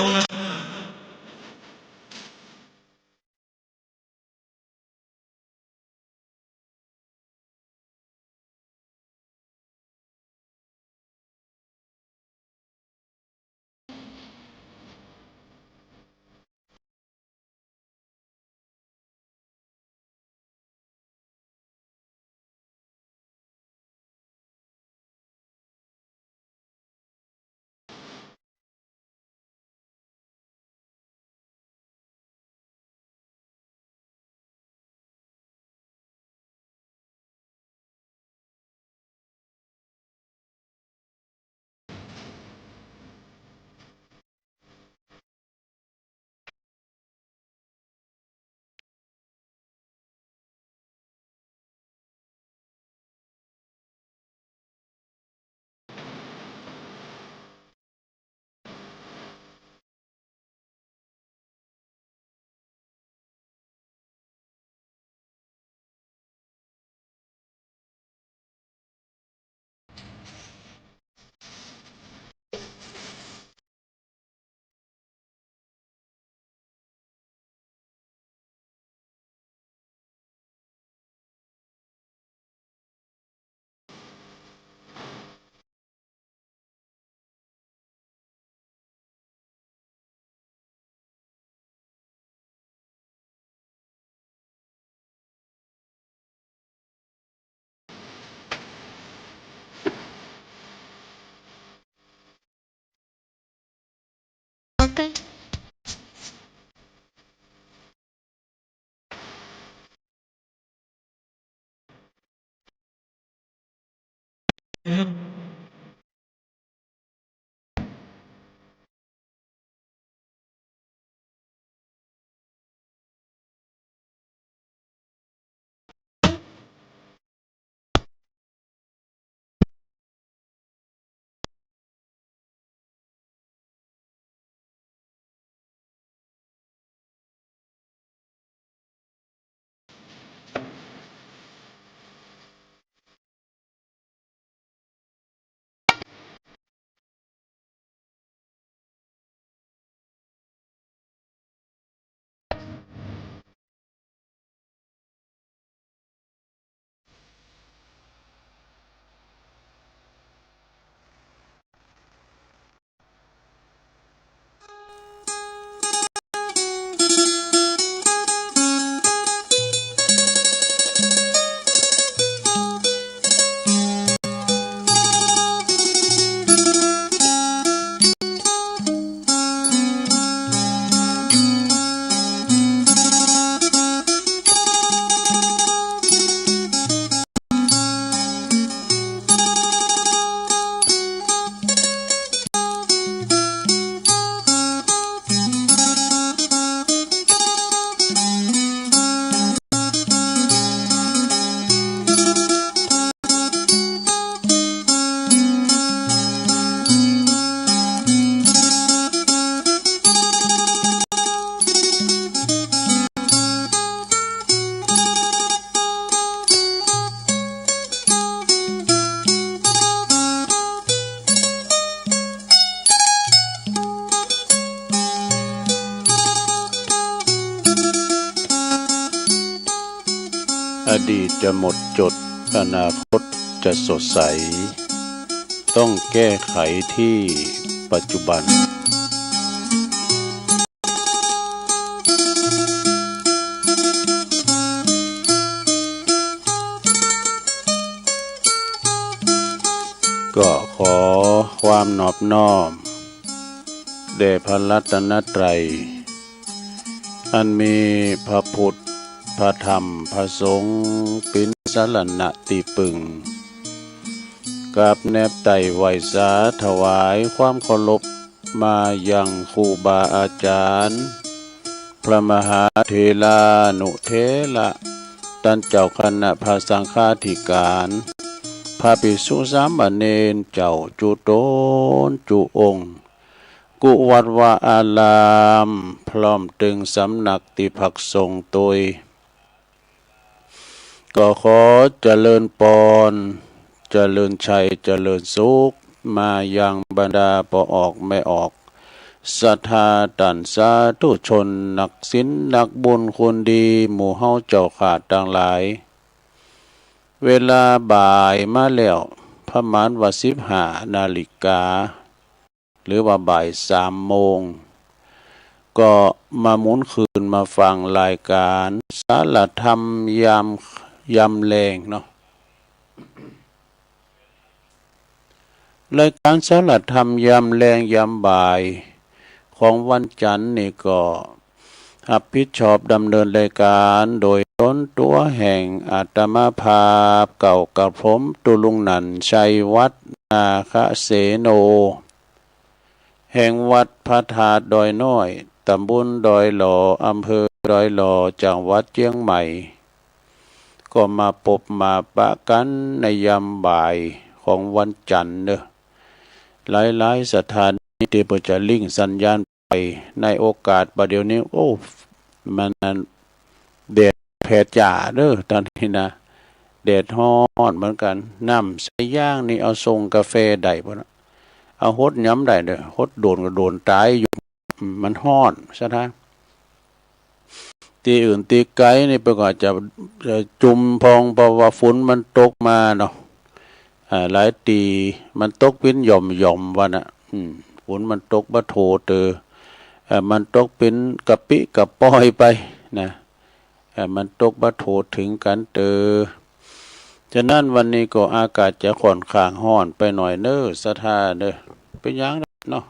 ลงนะโอเคอดีตจะหมดจดอนาคตจะสดใสต้องแก้ไขที่ปัจจุบันก็ขอความนอบน้อมแด่พระรัตนตรัยอันมีพระพุทธพระธรรมพระสงฆ์เป็นสรณะติปึงกับแนบไต่ไหวสาถวายความเคารพมายังครูบาอาจารย์พระมหาเถรานุเถระท่านเจ้าคณะพระสังฆาธิการพระภิกษุสามเณรเจ้าจุโตนจุองค์กุวัดวาอารามพร้อมตึงสำนักติภักสงฆ์ตยก็ขอเจริญปอนเจริญชัยเจริญสุขมายังบรรดาปออกไม่ออก ศรัทธาตันสาธุชนนักศีลนักบุญคนดีหมู่เฮาเจ้าขาดต่างหลายเวลาบ่ายมาแล้วประมาณว่า15 นาฬิกาหรือว่าบ่าย3 โมงก็มาหมุนคืนมาฟังรายการสารธรรมยามแลงเนาะรายการสารธรรมยามแลงยามบ่ายของวันจันทร์นี่ก็รับผิดชอบดำเนินรายการโดยต้นตัวแห่งอาตมาภาพเก่ากับผมตุลุงนันชัยวัฒนาคเสโนแห่งวัดพระธาตุดอยน้อยตำบลดอยหล่ออำเภอดอยหล่อจังหวัดเชียงใหม่ก็มาพบมาปะกันในยามบ่ายของวันจันทร์เนอะหลายๆสถานที่เปิดจะลิงสัญญาณไปในโอกาสประเดี๋ยวนี้โอ้มันแดดแผดจ่าเด้อตอนนี้นะแดดฮ้อนเหมือนกันน้ำใส่ย่างนี่เอาทรงกาแฟได้ปะนะเอาฮดย้ำได้เด้อฮดโดนก็โดนตายอยู่มันฮ้อนใช่ไหมตีอื่นตีไกลนี่เปิดก็จะจุ่มพองเพราะว่าฝนมันตกมาเนาะหลายตีมันตกเป็นหย่อมวันน่ะฝนมันตกบะโถเตอมันตกเป็นกะปิกะป้อยไปนะมันตกบะโถถึงกันเตอฉะนั้นวันนี้ก็อากาศจะค่อนข้างร้อนไปหน่อยเน้อสถาเด้อเป็นยังเนาะ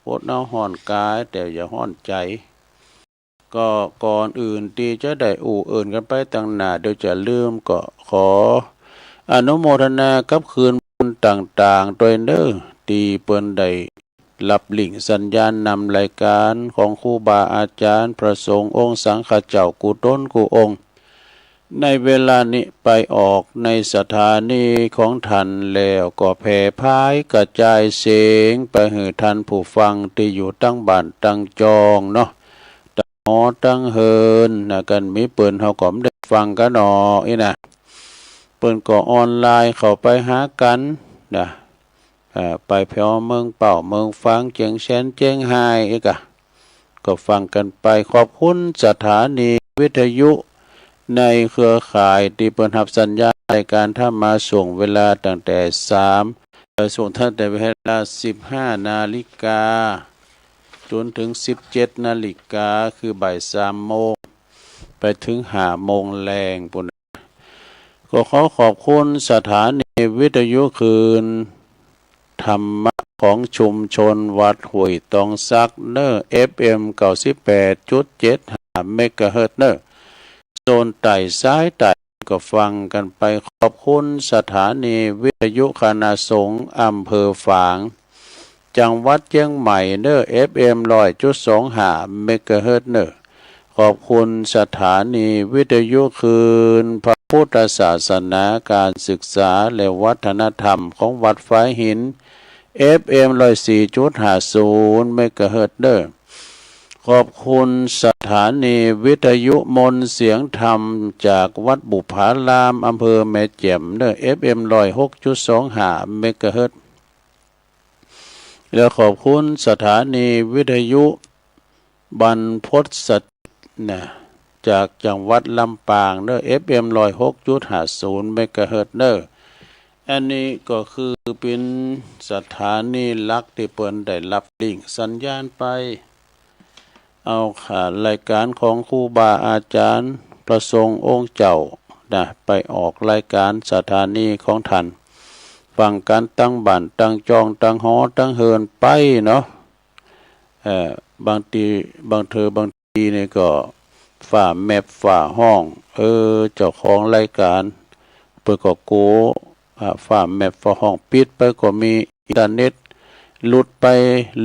อดเอาร้อนกายแต่อย่าร้อนใจก็ก่อนอื่นที่จะได้เอิ่นกันไปตั้งหน้าเดี๋ยวจะลืมก็ขออนุโมทนากับคืนบุญต่างๆโดยเน้อตีเปิ้นได้รับลิงสัญญาณนำรายการของครูบาอาจารย์พระสงฆ์องค์สังฆเจ้ากูต้นกูองค์ในเวลานี้ไปออกในสถานีของท่านแล้วก็แผ่พายกระจายเสียงไปให้ท่านผู้ฟังที่อยู่ตั้งบ้านตั้งจองเนาะตั้งหอตั้งเฮินนะกันมีเปิ้นเฮาก็ได้ฟังกันเนาะอีน่ะเปิ้นก็ออนไลน์เข้าไปหากันนะไปเพียวเมืองเป่าเมืองฟังเจียงแสนเจียงไฮ้อีกอะก็ฟังกันไปขอบคุณสถานีวิทยุในเครือข่ายที่เปิดรับสัญญาณในการถ้ามาส่งเวลาตั้งแต่ส่งตั้งแต่เวลา15 นาฬิกาจนถึง17 นาฬิกาคือบ่าย3 โมงไปถึง5 โมงแรงปุ่นก็ขอบคุณสถานีวิทยุคืนธรรมะของชุมชนวัดห้วยตองซักเนอร์ FM 98.75 เมกะเฮิรตซ์เนอร์โซนไต่ซ้ายไต่ก็ฟังกันไปขอบคุณสถานีวิทยุคณะสงฆ์อำเภอฝางจังหวัดเชียงใหม่เนอร์ FM 100.25 เมกะเฮิรตซ์เนอร์ขอบคุณสถานีวิทยุคืนพระพุทธศาสนาการศึกษาและวัฒนธรรมของวัดฝายหิน FM 104.50 เมกะเฮิรตซ์เนอร์ขอบคุณสถานีวิทยุมนต์เสียงธรรมจากวัดบุพารามอำเภอแม่แจ่มเนอร์ FM 106.25 เมกะเฮิรตซ์และขอบคุณสถานีวิทยุบรรพตสถิตนะจากจังหวัดลำปางเนอร์ FM 106.50 เมกะเฮิรตซ์เนอร์อันนี้ก็คือเป็นสถานีหลักที่เปิ้นได้รับลิงก์สัญญาณไปเอารายการของครูบาอาจารย์ประสงค์องค์เจ้านะไปออกรายการสถานีของท่านฟังการตั้งบ้านตั้งจองตั้งหอตั้งเฮินไปเนาะบางทีนี่ก็ฝ่าแมปฝ่าห้องเจ้าของรายการเปิดก็โกฝ่าแมปฝ่าห้องปิดไปก็มีอินเทอร์เน็ตหลุดไป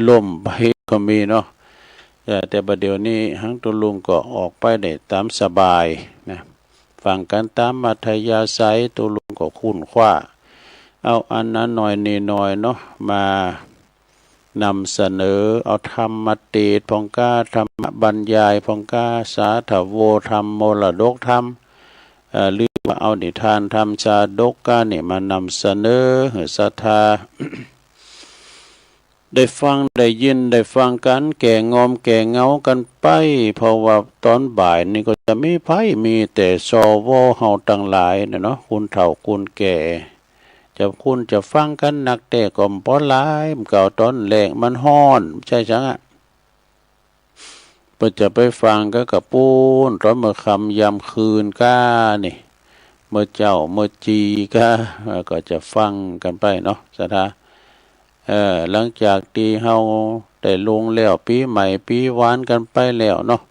ล่มไปก็มีเนาะแต่ประเดี๋ยวนี้ทั้งตัวลุงก็ออกไปได้ตามสบายนะฟังกันตามมัธยาศัยตัวลุงก็คุ้นคว้าเอาอันนั้นหน่อยนี่หน่อยเนาะมานำเสนอเอาธรรมเทศน์พองกาธรรมบรรยายพองกาสาธโวธรรมมรดกธรรมหรือว่าเอานิทานธรรมชาดกกาเนี่ยมานำเสนอศรัทธา ได้ฟังได้ยินได้ฟังกันแก่งอมแก่เงากันไปเพราะว่าตอนบ่ายนี่ก็จะมีไผมีแต่สวเฮาทั้งหลายเนาะคุณเฒ่าคุณแก่จะคุณจะฟังกันนักแต่ก็บ่หลายมันเก่าตอนแรกมันฮ้อนใช่จังอะเพิ่นจะไปฟังก็กระปูนตอนเมื่อค่ำยามคืนก้านี่เมื่อเจ้าเมื่อจีก็จะฟังกันไปเนาะสะทาหลังจากที่เฮาได้ลงแล้วปีใหม่ปีหวานกันไปแล้วเนาะ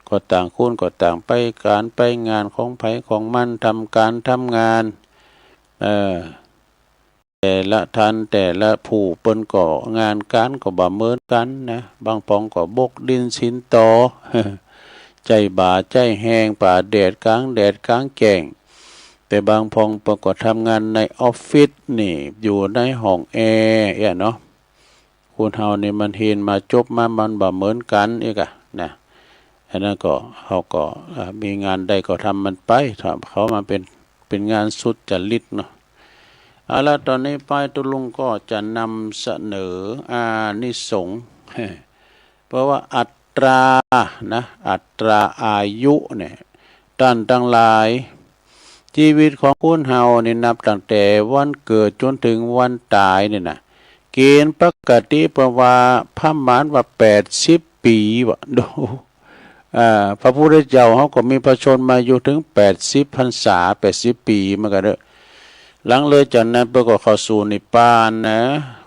ก็ต่างคนก็ต่างไปการไปงานของไผของมันทำการทำงานแต่ละท่านแต่ละผู้เปิ้นก็งานการก็บ่เหมือนกันนะบางปองก็บกดินสินตอ ใจบ่าใจแห้งป่าแดดกลางแดดกลางแจ้งแต่บางพองประกอบทำงานในออฟฟิศนี่อยู่ในห้องแอร์เนาะคุณเฮานี่มันเห็นมาจบมามันบ่เหมือนกันอีกอะนะอันนั้นก็เขาก็มีงานใดก็ทำมันไปถ้าเขามาเป็นงานสุจริตเนาะเอาละตอนนี้ป้ายตุลุงก็จะนำเสนออานิสงส์เพราะว่าอัตรานะอัตราอายุเนี่ยท่านทั้งหลายชีวิตของคุณเฮานี่นับตั้งแต่วันเกิดจนถึงวันตายนี่นะเกณฑ์ปกติประว่าพระมานว่า80 ปีวะดูพระพุทธเจ้าเขาก็มีพระชนมาอยู่ถึง80 พรรษา80 ปีมากันเด้อหลังเลยจากนั้นก็เข้าสู่นิพพานนะ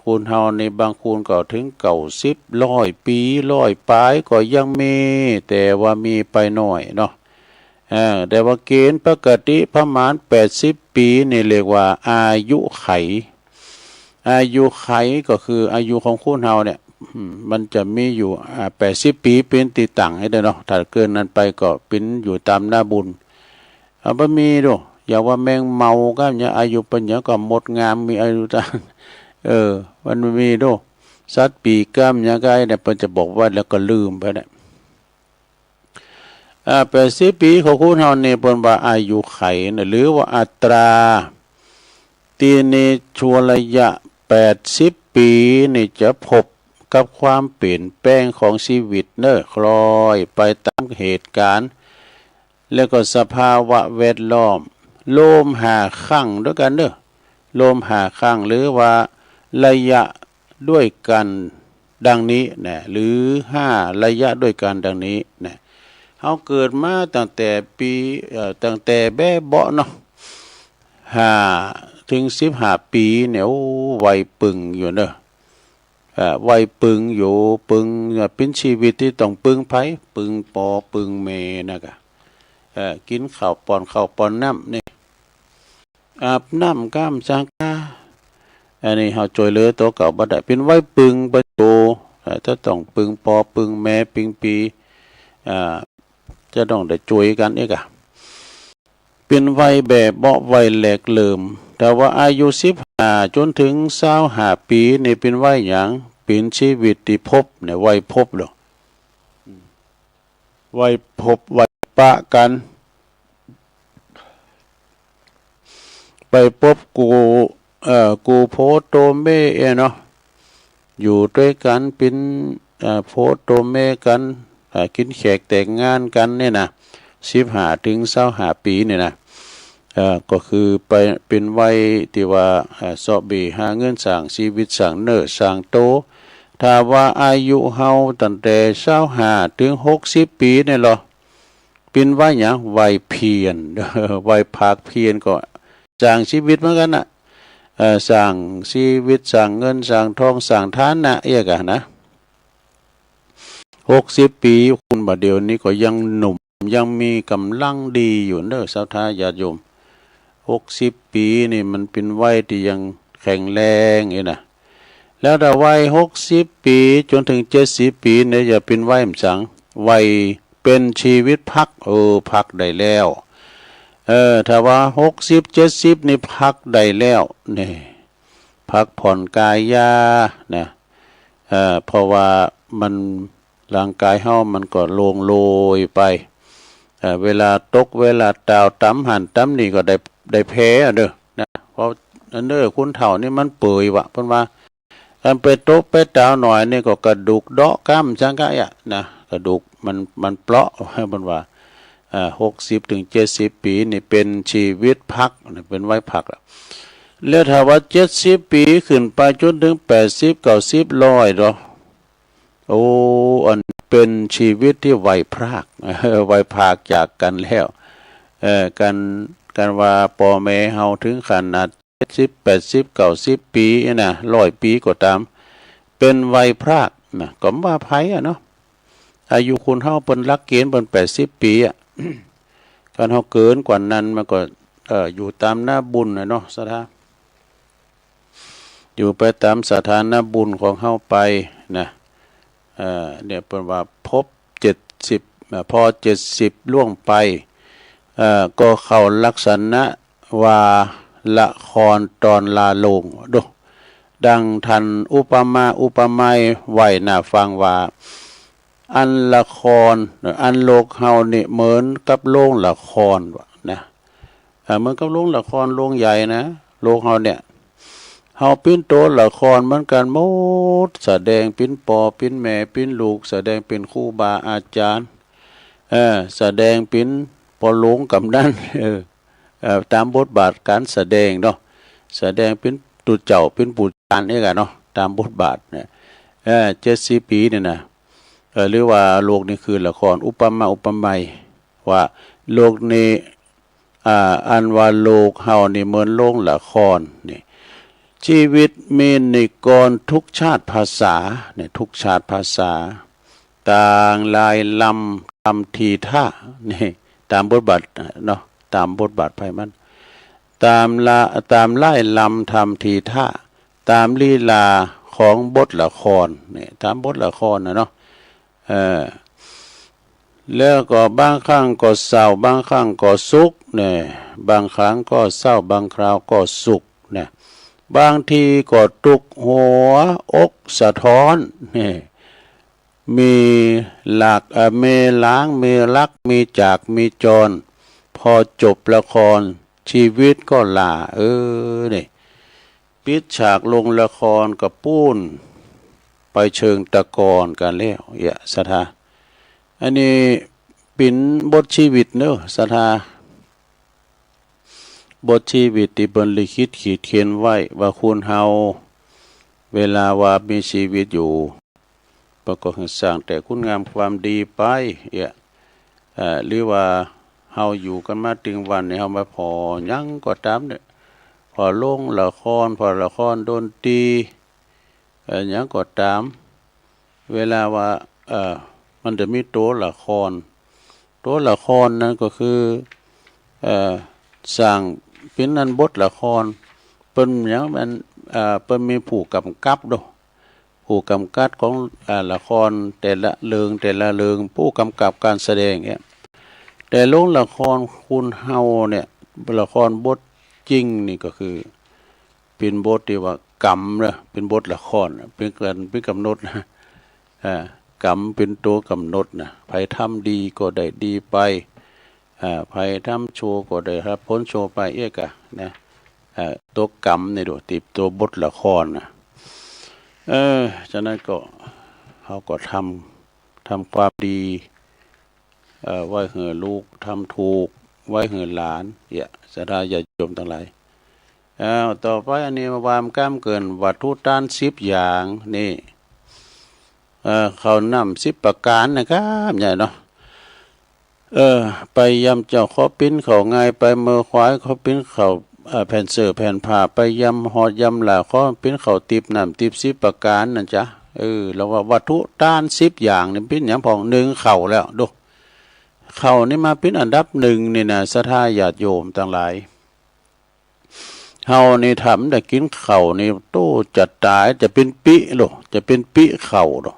คุณเฮาในบางคูณก็ถึง90 100 ปี100ปลายก็ยังมีแต่ว่ามีไปหน่อยเนาะแต่ว่าเกณฑ์ปกติประมาณ80 ปีนี่เรียกว่าอายุไขอายุไขก็คืออายุของคุณเฮาเนี่ยมันจะมีอยู่80 ปีเป็นติตั้งให้ได้เนาะถ้าเกินนั้นไปก็เป็นอยู่ตามหน้าบุญบ่มีดูอย่าว่าแมงเมาก็เนี่ยอายุปัญญาก็หมดงามมีอายุตั้งมันมีดูสัตว์ปีกล้ามยังไงเนี่ยเพิ่นจะบอกว่าแล้วก็ลืมไปเนี่ย80 ปีของคุณเฮานี่เพิ่นว่าอายุไขนะหรือว่าอัตราตีนี้ชัวระยะ80 ปีนี่จะพบกับความเปลี่ยนแปลงของชีวิตเนอะคล้อยไปตามเหตุการณ์แล้วก็สภาวะแวดล้อมโลมหาคั่งด้วยกันเนอะโลมหาคั่งหรือว่าระยะด้วยกันดังนี้นะหรือ5ระยะด้วยกันดังนี้นะเฮาเกิดมาตั้งแต่ปีตั้งแต่แบ่เบาะเนาะ5 ถึง 15 ปีเนี่ยวัยปึงอยู่เนอะวัยปึงอยู่ปึงเป็นชีวิตที่ต้องปึงไผปึงปอปึงเมนะกะกินข้าวป้อนน้ำนี่อาบน้ำก้ามสังกาอันนี้เฮาจอยเหลือตัวเก่าบ่ได้เป็นวัยปึงบ่โตถ้าต้องปึงปอปึงแม่ปึงปีจะต้องได้ช่วยกันอีกอะเป็นวัยแบบเบาะวัยแหลกเหลิมแต่ว่าอายุ15จนถึง25 ปีนี่เป็นวัยหยังเป็นชีวิตที่พบเนี่ยวัยพบดอกวัยพบวัยปะกันไปพบกูโพโตเมเนาะอยู่ด้วยกันเป็นโพโตเมกันกินแขกแต่งงานกันเนี่ยนะ15 ถึง 25 ปีเนี่ยนะก็คือไปเป็นวัยที่ว่าสอบบีหาเงินสร้างชีวิตสร้างเนื้อสร้างโตถ้าว่าอายุเฮาตั้งแต่25 ถึง 60 ปีเนี่ยหรอเป็นวัยหยังวัยเพียรวัยภาคเพียรก็สร้างชีวิตเหมือนกันน่ะสร้างชีวิตสร้างเงินสร้างทองสร้างฐานะเอียกะนะ60 ปีคุณบัดเดี๋ยวนี้ก็ยังหนุ่มยังมีกำลังดีอยู่เด้อศรัทธาญาติโยม60 ปีนี่มันเป็นวัยที่ยังแข็งแรงนะแล้วถ้าวัย60 ปีจนถึง70 ปีเนี่ยจะเป็นวัยมสังวัยเป็นชีวิตพักพักได้แล้วถ้าว่า60 70นี่พักได้แล้วนี่พักผ่อนกายยานะเพราะว่ามันร่างกายเฮามันก็โลงโลยไปเวลาตกเวลาดาวตำหันตำนี่ก็ได้แพ้เด้อนะเพราะอันเด้อคุณเฒ่านี่มันเปื่อยวะเพิ่นว่า กันไปโต๊ะไปดาวหน่อยนี่ก็กระดูกเดาะกล้ามจังกะอ่ะนะกระดูกมันเปราะให้มันว่า60 ถึง 70 ปีนี่เป็นชีวิตพักเป็นไว้พักแล้วถ้าว่า70 ปีขึ้นไปจนถึง80 90 100เนาะโอ้อันเป็นชีวิตที่ไวพรากไวพรากจากกันแล้วกันว่าพ่อแม่เฮาถึงขนาด70 80 90 ปีนะ100 ปีก็ตามเป็นไวพรากนะก็ว่าไผเนาะอายุคุณเฮาเปิ้นหลักเกณฑ์เปิ้น80 ปีการเฮาเกินกว่านั้นมันก็อยู่ตามหน้าบุญเนาะสถาอยู่ไปตามสถานะบุญของเฮาไปนะเนี่ยเป็นว่าพบ70พอ70ล่วงไปก็เข้าลักษณะว่าละครตอนลาโลงดูดังทันอุปมาอุปไมยไว้น่าฟังว่าอันละครอันโลกเฮานี่เหมือนกับโรงละครนะเหมือนกับโรงละครโรงใหญ่นะโลกเฮาเนี่ยเฮาปิ้นโตละครเหมือนกันหมดแสดงปิ้นปอปิ้นแม่ปิ้นลูกแสดงเป็นครูบาอาจารย์แสดงปิ้นปอหลงกับนั่นตามบทบาทการแสดงเนาะแสดงเป็นตุเจ้าเป็นปู่จานนี่กันเนาะตามบทบาทเนี่ย70 ปีเนี่ยนะหรือว่าโลกนี้คือละครอุปมาอุปไมยว่าโลกนี้อันว่าโลกเฮานี่เหมือนโรงละครนี่ชีวิตมีนิกรทุกชาติภาษาเนี่ยทุกชาติภาษาต่างลายลำทำทีท่านี่ตามบทบาทเนาะตามบทบาทไผมันตามไล่ลำทำทีท่าตามลีลาของบทละครนี่ตามบทละครเนาะแล้วก็บางครั้งก็เศร้าบางครั้งก็สุขเนี่ยบางครั้งก็เศร้าบางคราวก็สุขเนี่ยบางทีก็ตุกหัวอกสะท้อนนี่มีหลักมีล้างมีรักมีจากมีจรพอจบละครชีวิตก็ลานี่ปิดฉากลงละครกับปูนไปเชิงตะกอนกันแล้วสถาอันนี้เป็นบทชีวิตเนอะสถาบทชีวิตที่บนลิขิตขีดเขียนไว้ว่าคุณเฮาเวลาว่ามีชีวิตอยู่ประกอบสร้างแต่คุณงามความดีไปหรือว่าเฮาอยู่กันมาถึงวันนี้เฮามาพอยังก็ตามเนี่ยพอลงละครพอละครดนตรียังก็ตามเวลาว่ามันจะมีตัวละครนั้นก็คือสร้างเป็นนั้นบทละครเป็นอย่างมันเป็นมีผู้กำกับด้วยผู้กำกับของละครแต่ละเรื่องผู้กำกับการแสดงเนี่ยแต่โรงละครคุณเฮาเนี่ยละครบทจริงนี่ก็คือเป็นบทที่ว่ากรรมนะเป็นบทละครเป็นกำหนดนะกรรมเป็นตัวกำหนดนะใครทำดีก็ได้ดีไปใครทำชั่วก็ได้รับผลชั่วไปกะนะตัวกรรมนี่ดูติดตัวบทละครนะฉะนั้นก็เขาก็ทำความดีไว้เหือลูกทำถูกไว้เหือหลานสถาญาติโยมทั้งหลายต่อไปอันนี้มาวามก้ามเกินวัตถุต้าน10 อย่างนี่เขานำ10 ประการนะครับใหญ่เนาะไปยำเจ้าเขาปิ้นเขาง่ายไปเมื่อควายเขาปิ้นเขาแผ่นเสือแผ่นผ้าไปยำหอดยำหล่าเขาปิ้นเขาติบน้ำติบ10 ประการนั่นจ้ะแล้วว่าวัตถุต้าน10 อย่างนี่ปิ้นอย่างพอง1เข่าแล้วดูเข่านี่มาปิ้นอันดับ1นี่นะศรัทธาญาติโยมทั้งหลายเฮานี่ทำแต่กินเข่านี่โตจะตายจะเป็นปิโลจะเป็นปิเข่าโล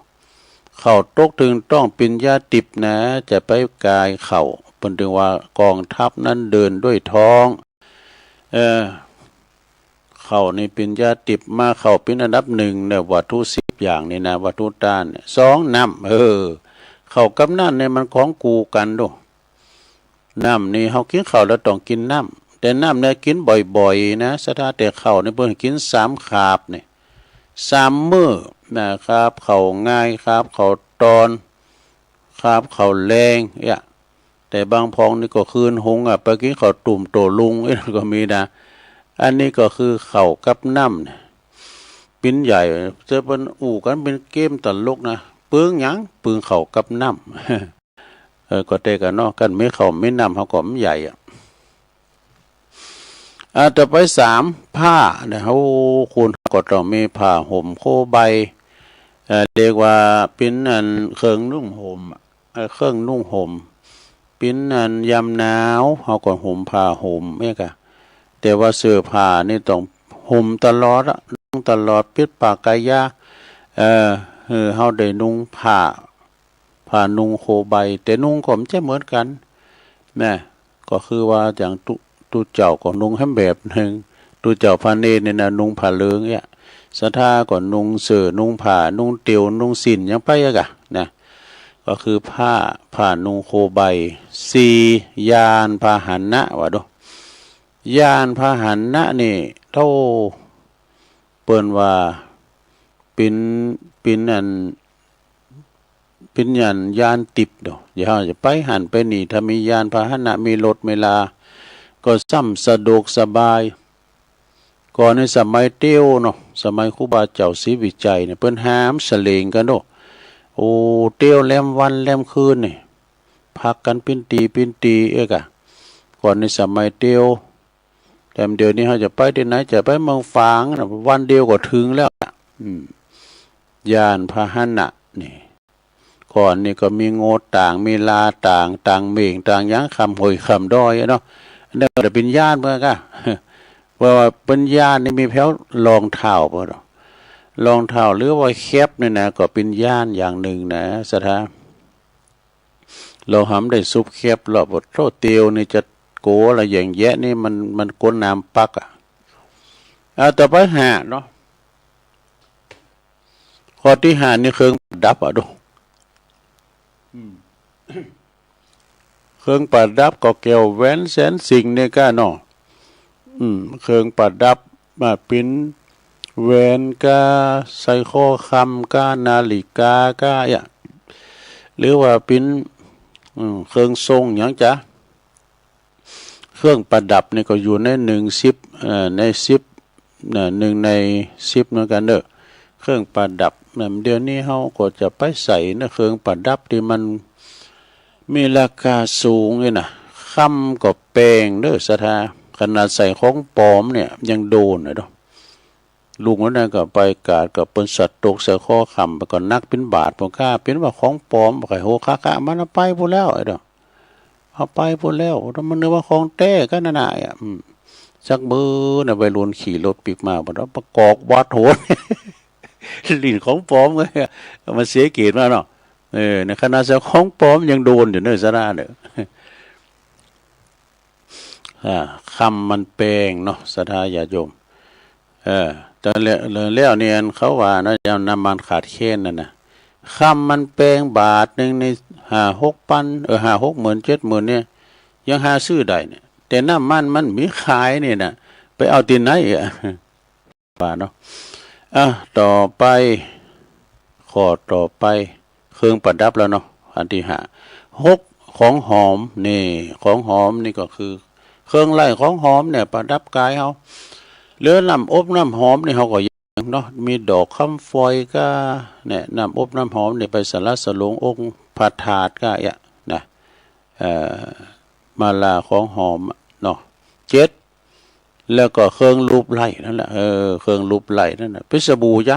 เข่าตกถึงต้องเป็นยาติบนะจะไปกายเข่าเป็นถึงว่ากองทัพนั้นเดินด้วยท้องเข่านี่เป็นยาติบมาเข่าเป็นอันดับ1เนี่ยวัตถุ10 อย่างนี่นะวัตถุต้าน2น้ำเข่ากับน้ำเนี่ยมันของกูกันดูน้ำนี่เฮากินเข่าแล้วต้องกินน้ำแต่น้ำเนี่ยกินบ่อยๆนะสถาแต่เข่าเนี่ยเพิ่นกิน3 คาบเนี่ย 3 มื้อนะครับเขาง่ายครับเขาตอนครับเขาแรงแต่บางพองนี่ก็คืนหงไปกินเขาตุ่มโตลุงก็มีนะอันนี้ก็คือเขากับน้ำปิ้นใหญ่จะเป็นกันเป็นเกมตลกนะปึ้งหยังปึ้งเขากับน้ำก็เตะกันเนาะกันไม่เขาไม่น้ำเขาก็ไม่ใหญ่ต่อไปผ้าเนี่ยเขาคุณก็ต้องมีผ้าห่มโคใบเรียกว่าปิ้นอันเครื่องนุ่งห่มเครื่องนุ่งห่มปิ้นอันยำหนาวเขาก็ห่มผ้าห่มไม่กะแต่ว่าเสื้อผ้านี่ต้องห่มตลอดนุ่งตลอดปิดปากกายาเขาได้นุ่งผ้านุ่งโคใบแต่นุ่งก็ไม่ใช่เหมือนกันนะก็คือว่าอย่างตุเจ้าก็นุ่งให้แบบหนึ่งตุเจ้าพระเนตรเนี่ยนะนุ่งผ้าเหลืองเนี่ยสถาก็นุ่งเสื้อนุ่งผ้านุ่งเตียวนุ่งสินยังไปกะนะก็คือผ้านุ่งโคใบยานพาหนะวะดูยานพาหนะนี่เท่าเปิ้นว่าปินอันเป็นยานติบดอกอย่าจะไปหันไปนี่ถ้ามียานพาหนะมีรถเวลาก็ซ้ำสะดวกสบายก่อนในสมัยเตี้ยวเนาะสมัยครูบาเจ้าศรีวิจัยเนี่ยเปิ้นหามเสลงกันเนาะโอ้เตี้ยวแลมวันแลมคืนนี่พักกันปิ้นตีก่อนในสมัยเตี้ยวแต่เดี๋ยวนี้เขาจะไปที่ไหนจะไปเมืองฝางนะวันเดียวก็ถึงแล้วยานพาหนะนี่ก่อนนี่ก็มีโงดต่างมีลาต่างเม่งต่างยั้งคำหอยคำด้อยเนาะนี่ก็จะเป็นย่านเมื่อกี้ว่าเป็นย่านนี่มีแถวรองเท้าป่ะรองเท้าหรือว่าแคบนี่นะก็เป็นย่านอย่างหนึ่งนะสถานเราหำได้ซุปแคบเราบดโตเตียวนี่จะโกอะไรอย่างแยะนี่มันก้นน้ำปักต่อไปหาเนาะข้อที่หานี่เครื่องประดับดูเครื่องประดับก็เกี่ยวแหวนแสนสิ่งเนี่ยก็เนาะเครื่องประดับมาปิ้นแหวนก็ใส่ข้อคำก็นาฬิกาก็หรือว่าปิ้นเครื่องทรงอย่างจ้ะเครื่องประดับนี่ก็อยู่ใน1 10ใน101 ใน 10เหมือนกันเด้อเครื่องประดับเดี๋ยวนี้เขาก็จะไปใส่นะเครื่องประดับที่มันมีราคาสูงเลยนะค่ำก็แพงเด้อสถาขนาดใส่ของปลอมเนี่ยยังโดนเลยเนาะลุงวันนั้นก็ไปกาดกับเป็นสัตว์ตกใส่ข้อคำไปก่อนนักเป็นบาทพอค่าเป็นว่าของปลอมไปโหค่ามันเอาไปพูดแล้วไอ้เด้อเอาไปพูดแล้วถ้ามันนึกว่าของแท้ก็น่าสักเบอร์น่ะไปลุนขี่รถปีกมาบอกว่าประกอบวัดโหนลิ้นของปลอมเลยมันเสียเกียรติมากเนาะในขณะเจ้าของปลอมยังโดนอยู่เนื้อสระเด้อคำมันแปลงเนาะศรัทธาญาติโยมแต่แล้วเนี่ยเขาว่านะยำน้ำมันขาดแคลนนั่นนะคำมันแปลงบาทหนึ่งใน5-6 พัน5-6 หมื่น7 หมื่นเนี่ยยังหาซื้อได้เนี่ยแต่น้ำมันมีขายเนี่ยนะไปเอาที่ไหนว่าเนาะต่อไปข้อต่อไปเครื่องประดับแล้วเนาะอันที่6ของหอมนี่ของหอมนี่ก็คือเครื่องไล่ของหอมเนี่ยประดับกายเขาเหลือน้ำอบน้ำหอมนี่เขาก็ยังเนาะมีดอกคำฟอยก็เนี่ยน้ำอบน้ำหอมเนี่ยไปสละสลงองค์พระธาตุก็นะมาลาของหอมเนาะ7แล้วก็เครื่องรูปไล่นั่นแหละเครื่องรูปไล่นั่นแหละพิศบูจ้ะ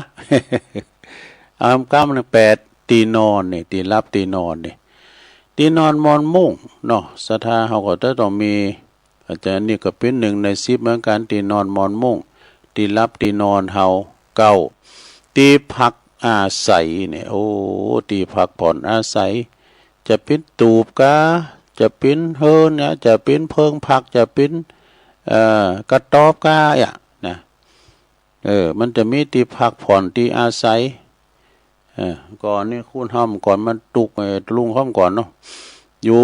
9 8ตีนอนเนี่ยตีรับตีนอนเนี่ยตีนอนมอนมุ่งเนาะศรัทธาเขาก็ต้องมีอาจารย์นี่ก็เป็น1 ใน 10เหมือนกันตีนอนมอนมุ่งตีรับตีนอนเฮา9ตีพักอาศัยเนี่ยโอ้ตีพักผ่อนอาศัยจะเป็นตูบกาจะเป็นเฮินเนี่ยจะเป็นเพิงพักจะเป็นกระต๊อบกานะมันจะมีตีพักผ่อนตีอาศัยก่อนนี่คุณห้อมก่อนมันตุกลุงห้อมก่อนเนาะอยู่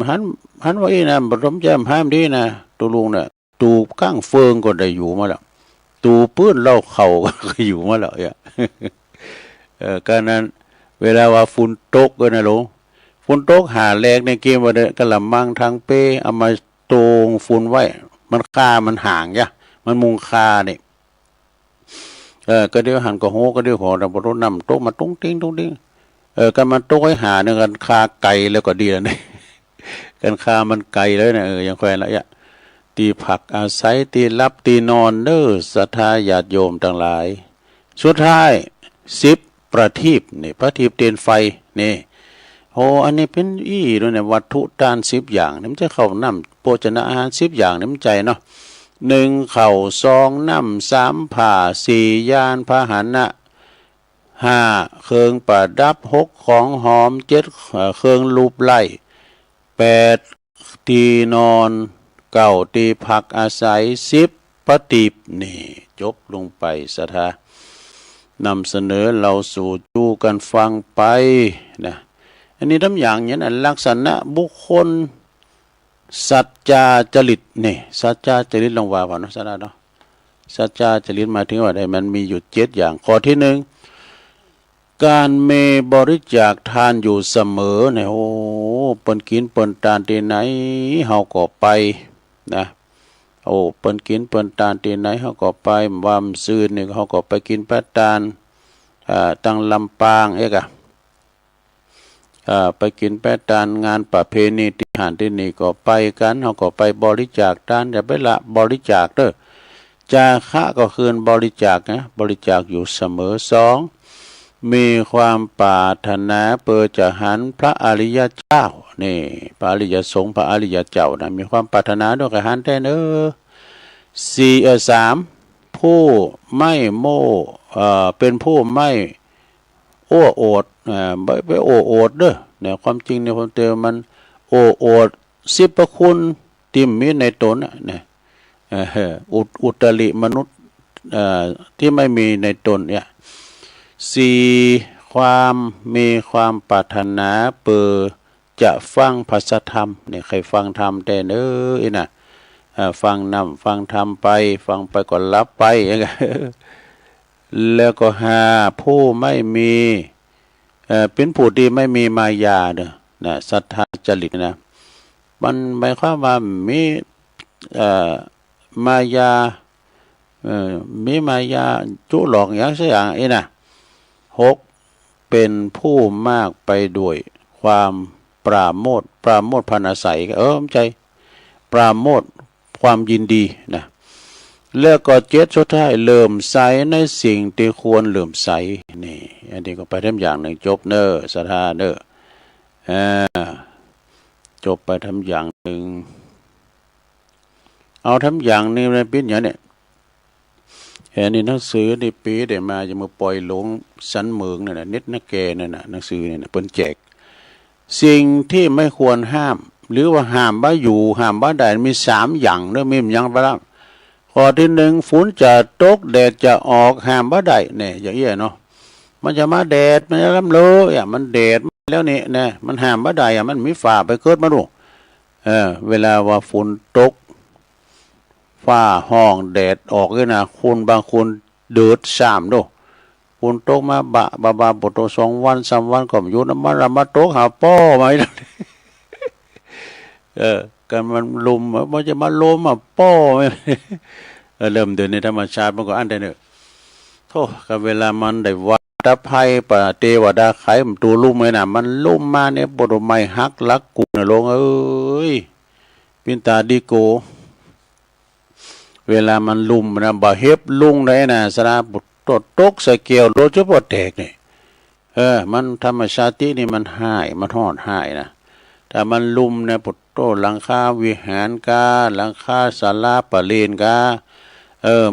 หันไว้นะบรมแจ่มห้ามดีนะตัวลุงเนี่ยตูบก้างเฟิงก็ได้อยู่มาแล้ว ตูปื้นเล่าเข่าก็อยู่มาแล้วอ่ะการนั้นเวลาว่าฝุ่นตกก็นะหลงฝุ่นตกหาแรกในเกมว่าเนี่ยกะละมังทางเป้เอามาตรงฝุ่นไว้มันค่ามันห่างยะมันมุงค่าเนี่ยก็เดี๋ยวหันก็โหก็เดี๋ยวหอเราบรถนำโต๊ะมาตุ้งติ้งตุ้งติ้งกันมันโต๊ะให้หาเนี่ยกันคาไก่แล้วก็ดีแล้วเนี่ยกันคามันไก่แล้วเนี่ยยังแควนละอ่ะตีผักอาศัยตีรับตีนอนเด้อศรัทธาญาติโยมทั้งหลายสุดท้าย10ประทีปนี่ประทีปเตียนไฟนี่โอ้อันนี้เป็นด้วยเนี่ยวัตถุทาน10อย่างนี่มันจะเข้านำโภชนะอาหาร10อย่างนี่มันใจเนาะ1ข้าว2น้ำ3ผ้า4ยานพาหนะ5เครื่องประดับ6ของหอม7เครื่องลูบไล้8ที่นอน9ที่พักอาศัย10ปฏิบนี่จบลงไปศรัทธานำเสนอเราสู่จูกันฟังไปนะอันนี้ทำอย่างนี้นะลักษณะบุคคลสัจจาจริตนี่สัจจาจริตลงว่าเนาะศรัทธาเนาะสัจจาจริตหมายถึงว่ามันมีอยู่7อย่างข้อที่1การเมบริจาคทานอยู่เสมอเนี่ยโอ้เปิ้นกินเปิ้นทานที่ไหนเฮาก็ไปนะโอ้เปิ้นกินเปิ้นทานที่ไหนเฮาก็ไปวามซื่นนี่เฮาก็ไปกินพระทานตั้งลำปางเอกไปกินแปะทานงานประเพณีที่หานที่นี่ก็ไปกันเฮาก็ไปบริจาคทานอย่าไปละบริจาคเด้อจาคะก็คืนบริจาคนะบริจาคอยู่เสมอ2มีความปรารถนาเปิดจะหันพระอริยเจ้านี่พระอริยสงฆ์พระอริยเจ้านะมีความปรารถนาด้วยกับหันแท้3ผู้ไม่โม่เป็นผู้ไม่โอ้โอดไปโอ้โอดเด้อเนี่ยความจริงเนี่ยผมเจอมันโอ้โอด10พระคุณที่มีในตนเนี่ยอุตริมนุษย์ที่ไม่มีในตนเนี่ย4ความมีความปรารถนาเปิดจะฟังภาษาธรรมเนี่ยใครฟังธรรมแต่นะฟังนำฟังธรรมไปฟังไปก็รับไปแล้วก็5ผู้ไม่มีเป็นผู้ที่ไม่มีมายาเด้อนะศรัทธาจริตนะมันหมายความว่ามีมายามีมายาจุหลอกอย่างสักอย่างนะ6เป็นผู้มากไปด้วยความปราโมทย์พนาสัยใจปราโมทย์ความยินดีนะแล้วก็7สุดท้ายเลื่อมใสในสิ่งที่ควรเลื่อมใสนี่อันนี้ก็ไปทำอย่างหนึ่งจบเนอศรัทธาเนอจบไปทำอย่างหนึ่งเอาทำอย่างนี้ในปีนี้เนี่ยเห็นนี่หนังสือในปีเดี๋ยวมาจะมาปล่อยลงสันเมืองเนี่ยนะนิดนักแกนั่นนะหนังสือเนี่ยเปิ้นแจกสิ่งที่ไม่ควรห้ามหรือว่าห้ามบ้าอยู่ห้ามบ้าใดมี3อย่างเนอะมีอย่างไปแล้วข้อที่1ฝนจะตกแดดจะออกห้ามบ้าใดเนี่ยอย่างเงี้ยเนาะมันจะมาแดดมันจะลำเลอะมันแดดแล้วนี่นะมันห้ามบ้าใดมันมีฝ่าไปเกิดมาดูเวลาว่าฝนตกฟ้าห้องแดดออกเลยนะคนบางคนเดือด3ดูฝนตกมาบาปตก2 วัน 3 วันก็อยู่น้ำมันมาตกหาป้อไหมกันมันลุมมันจะมาลมมาป้อไหมเริ่มเดินในธรรมชาติมันก็อันใดเนอะโธ่กับเวลามันได้วัดภัยปะเทวดาไขมันตัวลุ่มเลยนะมันลุ่มมาเนี่ยบทไม้หักลักกูนะลงปินตาดีโกเวลามันลุ่มนะบ่เฮ็บลุงได้นะสระบุตกใส่เกี่ยวรถจะปวดแตกนี่มันธรรมชาตินี่มันหายมันทอดหายนะแต่มันลุ่มเนี่ยปุตโตหลังคาวิหารกาหลังคาศาลาปะเลนกา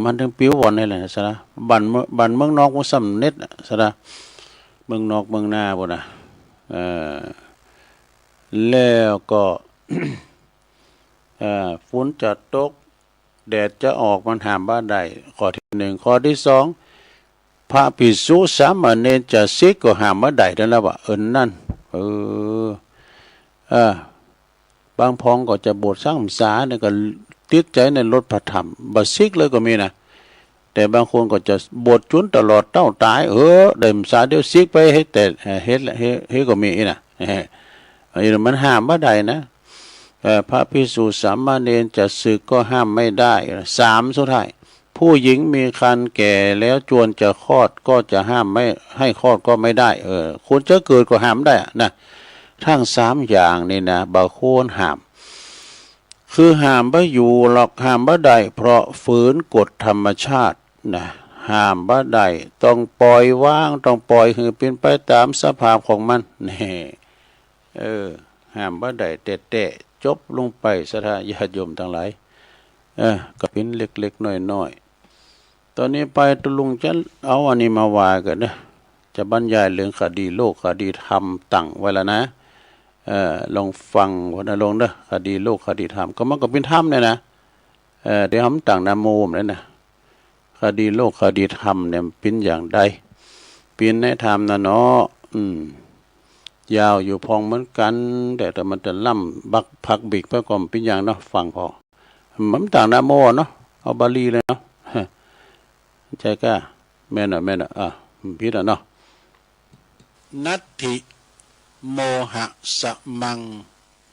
มันถึงปิ้ววันนี่แหละสระบันเมืองนอกมันสำเน็จสระเมืองนอกเมืองหน้าบ่นะแล้วก็ฝนจะตกแดดจะออกมันห้ามบ้านได้ข้อที่1ข้อที่2พระภิกษุสามเณรจะซิกก็ห้ามบ้านได้นั่นแล้วว่านั่นบางพองก็จะบวชสร้างพรรษาเนี่ยก็ติดใจในรถพระธรรมบัดซิกเลยก็มีนะ แต่บางคนก็จะบทจุนตลอดเต้าตายเดิมสาเดียวซิกไปให้แต่เฮ็ดก็มีนะมันห้ามบ่ได้นะพระภิกษุสามเณรจะสึกก็ห้ามไม่ได้3สุดท้ายผู้หญิงมีครรภ์แก่แล้วจวนจะคลอดก็จะห้ามไม่ให้คลอดก็ไม่ได้คนจะเกิดก็ห้ามได้นะทั้ง3อย่างนี่นะบ่ควรห้ามคือห้ามบ่อยู่หรอกห้ามบ่ได้เพราะฝืนกฎธรรมชาตินะห้ามบ่ได้ต้องปล่อยว่างต้องปล่อยให้เป็นไปตามสภาพของมันนี่ห้ามบ่ได้แต่จบลงไปซะท่าญาติโยมทั้งหลายก็เป็นเล็กๆน้อยๆตอนนี้ไปตุลุงจะเอาอันนี้มาว่ากันนะจะบรรยายเรื่องคดีโลกคดีธรรมตั้งไว้แล้วนะลองฟังวันนั้นลงเด้อคดีโลกคดีธรรมก็มันก็เป็นธรรมเนี่ยนะเดี๋ยวทำต่างนาโมมนั่นนะคดีโลกคดีธรรมเนี่ยเป็นอย่างใดเป็นในธรรมนะเนาะยาวอยู่พองเหมือนกันแต่มันจะล่ำบักพักบิกไปก่อนเป็นอย่างเนาะฟังพอมันต่างนาโมเนาะเอาบาลีเลยเนาะใจกล้าแม่น่ะพิดเนาะนัตถิโมหะสมัง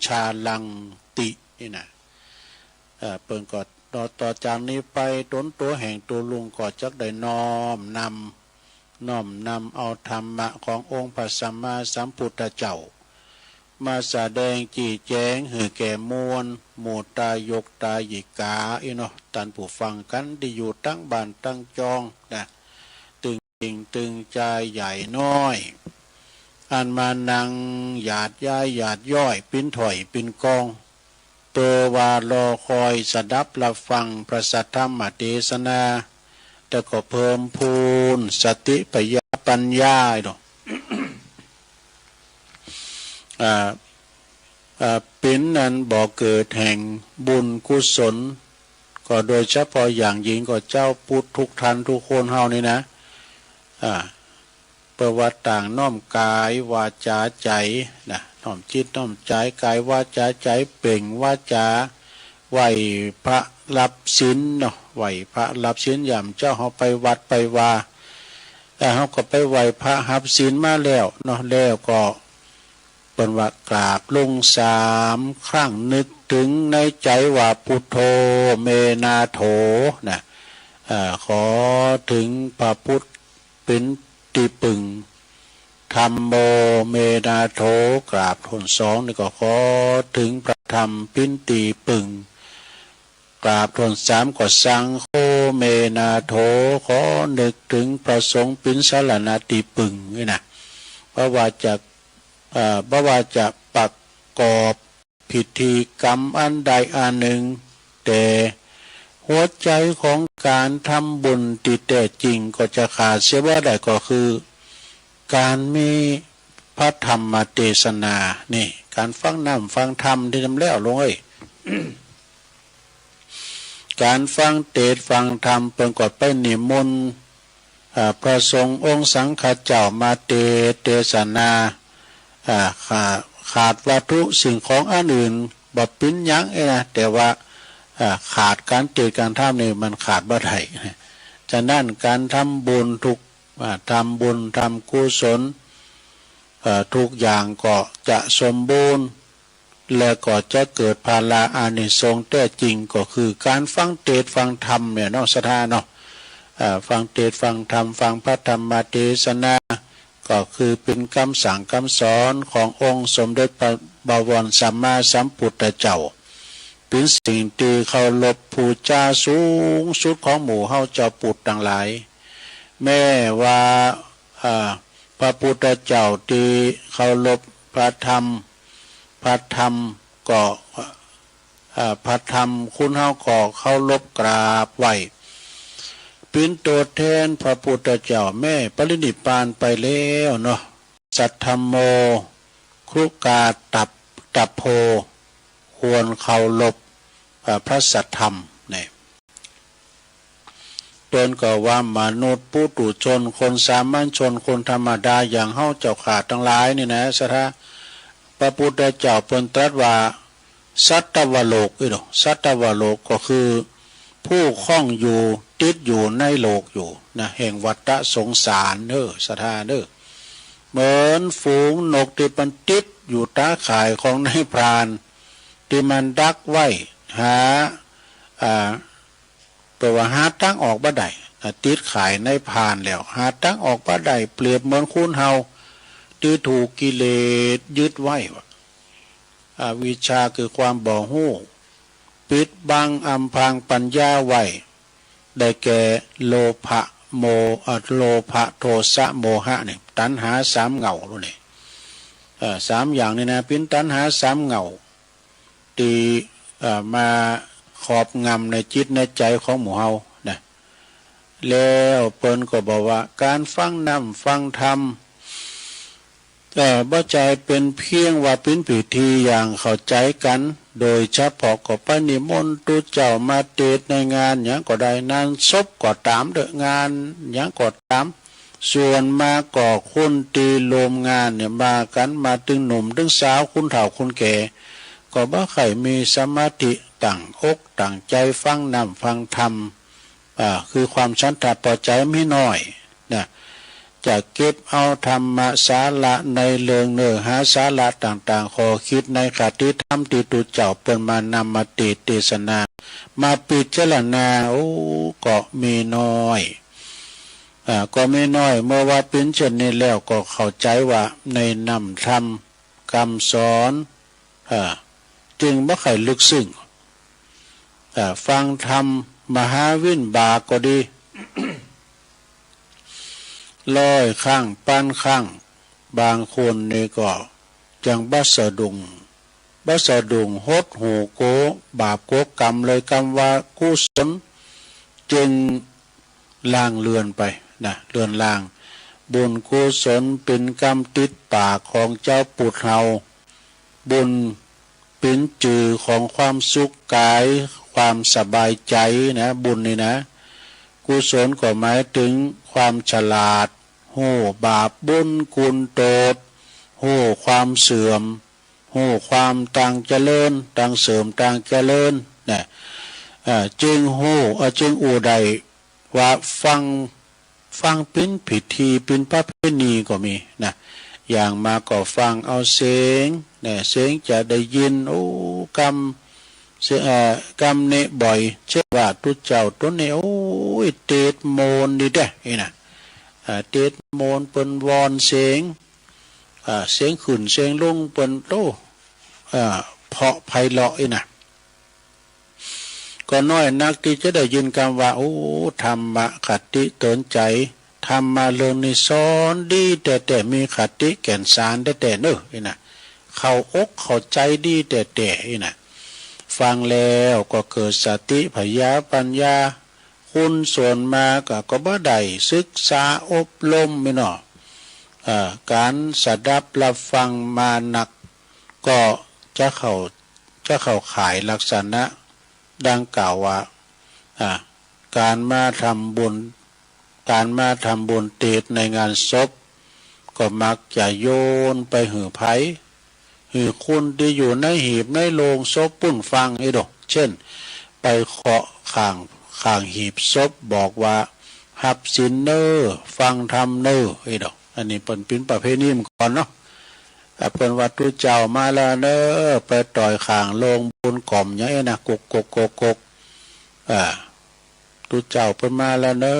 ชาลังตินี่นะเปิ่นก็ต่อจากนี้ไปต้นตัวแห่งตัวลุงก็จักได้น้อมนำเอาธรรมะขององค์พระสัมมาสัมพุทธเจ้ามาแสดงจี้แจงให้แก่มวลหมู่ตายกตายิกาเนาะท่านผู้ฟังกันที่อยู่ตั้งบ้านตั้งจองนะตึงใจใหญ่น้อยอันมานังหยาดย้ายหยาดย่อยปิ้นถอยปิ้นกองเปอวารอคอยสดับรับฟังพระสัทธรรมเทศนาแต่ก็เพิ่มพูนสติปัญญาเนาะเป็นนั้นบ่เกิดแห่งบุญกุศลก็โดยเฉพาะอย่างยิ่งก็เจ้าพุทธทุกท่านทุกคนเฮานี่นะประวัติต่างน้อมกายวาจาใจนะน้อมจิตน้อมใจกายวาจาใจเป่งวาจาไหวพระรับศีลเนาะไหวพระรับศีลยามเจ้าเฮาไปวัดไปว่าแต่เฮาก็ไปไหวพระรับศีลมาแล้วเนาะแล้วก็เป็นว่ากราบลง3 ครั้งนึกถึงในใจว่าพุทโธเมนาโถนะขอถึงพระพุทธเป็นที่ปึงธัมโมเมนาโถกราบทน2นี่ก็ขอถึงพระธรรมเป็นที่ปึงกราบทน3ก็สังโฆเมนาโถขอนึกถึงพระสงฆ์เป็นสรณะที่ปึงนี่นะเพราะว่าจะประกอบพิธีกรรมอันใดอันหนึ่งแต่หัวใจของการทำบุญที่แท้จริงก็จะขาดเสียว่าได้ก็คือการมีพระธรรมเทศนานี่การฟังฟังธรรมที่ทำแล้วลงการฟังเทศฟังธรรมเปิ่นก็ไปนิมนต์พระสงฆ์องค์สังฆเจ้ามาเทศนาขาดวัตถุสิ่งของอันอื่นบ่ปิ้นยั้งนะแต่ว่าขาดการเทศการธรรมนี่มันขาดบ่ได้ฉะนั้นการทำบุญทำบุญทำกุศลทุกอย่างก็จะสมบูรณ์และก็จะเกิดภาลาอานิสงส์แท้จริงก็คือการฟังเทศฟังธรรมเนี่ยเนาะศรัทธาเนาะฟังเทศฟังธรรมฟังพระธรรมเทศนาก็คือเป็นคำสั่งคำสอนขององค์สมเด็จพระบวรสัมมาสัมพุทธเจ้าเป็นสิ่งที่เคารพบูชาสูงสุดของหมู่เฮาเจ้าปุถุทั้งหลายแม้ว่าพระพุทธเจ้าที่เคารพพระธรรมก็พระธรรมคุณเฮาก็เคารพกราบไหว้เป็นตัวแทนพระพุทธเจ้าแม่ปรินิพพานไปแล้วเนาะสัทธโมครุกาตับโพควรเคารพพระสัทธรรมเนี่ยตนก็ว่ามนุษย์ปุถุชนคนสามัญชนคนธรรมดาอย่างเฮาเจ้าขาดทั้งหลายนี่นะสถาพระพุทธเจ้าเพิ่นตรัสว่าสัตตวโลกสัตตวโลกก็คือ ผู้คล้องอยู่ติดอยู่ในโลกอยู่นะแห่งวัฏสงสารสถาเหมือนฝูงนกที่มันติดอยู่ตาข่ายของนายพรานที่มันดักไว้หาแปลว่าหาตั้งออกบ่ได้ติดข่ายในพรานแล้วหาตั้งออกบ่ได้เปรียบเหมือนคุณเฮาที่ถูกกิเลสยึดไว้อวิชชาคือความบ่ฮู้ปิดบังอำพรางปัญญาไว้ได้แก่โลภะโลภะโทสะโมหะเนี่ยตัณหาสามเหงารู้นี่สามอย่างนี่นะเป็นตัณหาสามเหงาตีมาขอบงำในจิตในใจของหมู่เฮานะแล้วเปิ้นก็บอกว่าการฟังนำฟังธรรมบ่ใจเป็นเพียงว่าเป็นพิธีอย่างเข้าใจกันโดยเฉพาะก็ไปนิมนต์ตุเจ้ามาเทศในงานหยังก็ได้นานศพก็ตามงานหยังก็ตามส่วนมาก่อคนตีลมงานเนี่ยมากันมาตึงหนุ่มตึงสาวคุณเฒ่าคุณแก่ก็บ่ใครมีสมาธิตั้งอกตั้งใจฟังนำฟังธรรมคือความฉันทะพอใจไม่น้อยนะจะเก็บเอาธรรมสาระในเรื่องเนื้อหาสาระต่างๆขอคิดในคติธรรมที่ตุเจ้าเปิ้นมานำมาเทศนามาพิจารณาก็มีน้อยก็ไม่น้อยเมื่อว่าเป็นเช่นนี้แล้วก็เข้าใจว่าในนำธรรมคำสอนจึงบ่ค่อยลึกซึ้งฟังธรรมมหาวินบาก็ดี ร้อยข้างปั้นข้างบางคนนี่ก็จังบัสดุงหดหูโกบาปโกกรรมเลยกรรมว่ากุศลจึงล่างเลือนไปนะเลือนล่างบุญกุศลเป็นกรรมติดปากของเจ้าปุถเฮาบุญเป็นจือของความสุขกายความสบายใจนะบุญนี่นะกุศลก็หมายถึงความฉลาดโห่บาปบุญกุลโตดโห่ความเสื่อมโห่ความต่างเจริญต่างเสริมต่างเจริญนะจึงโห่จึงอูใดว่าฟังเป็นพิธีเป็นประเพณีก็มีนะอย่างมาก็ฟังเอาเสียงเนี่ยเสียงจะได้ยินกรรมเนบ่อยเช่นว่าตุเจ้าตัวนี้เตดโมนดีเด้นะเตดโมนเปิ้นวอนเสียงขึ้นเสียงลงเปิ้นเพาะไพเราะนะก็น้อยนักที่จะได้ยินคำว่าธรรมะคติเตือนใจธรรมะเรื่องนี้สอนดีแต่มีคติแก่นสารแต่เนอะนะเข้าอกเข้าใจดีแต่นะฟังแล้วก็เกิดสติพยาปัญญาคุณส่วนมาก็บ่ได้ศึกษาอบรมไม่หนอการสดับรับฟังมาหนักก็จะเข้าข่ายลักษณะดังกล่าวว่าการมาทำบุญเทศในงานศพก็มักจะโยนไปหือไผหือคุณที่อยู่ในหีบในโลงศพปุ่นฟังไอ้ดอกเช่นไปเคาะข้างหีบศพบอกว่าหับศีลเนอฟังธรรมเนอไอ้ดอกอันนี้เป็นประเพณีก่อนเนาะแต่เพิ่นว่าตุเจ้ามาแล้วเนอไปต่อยข้างโลงบุญกล่อมอย่างนี้นะกกตุเจ้าเพิ่นมาแล้วเนอ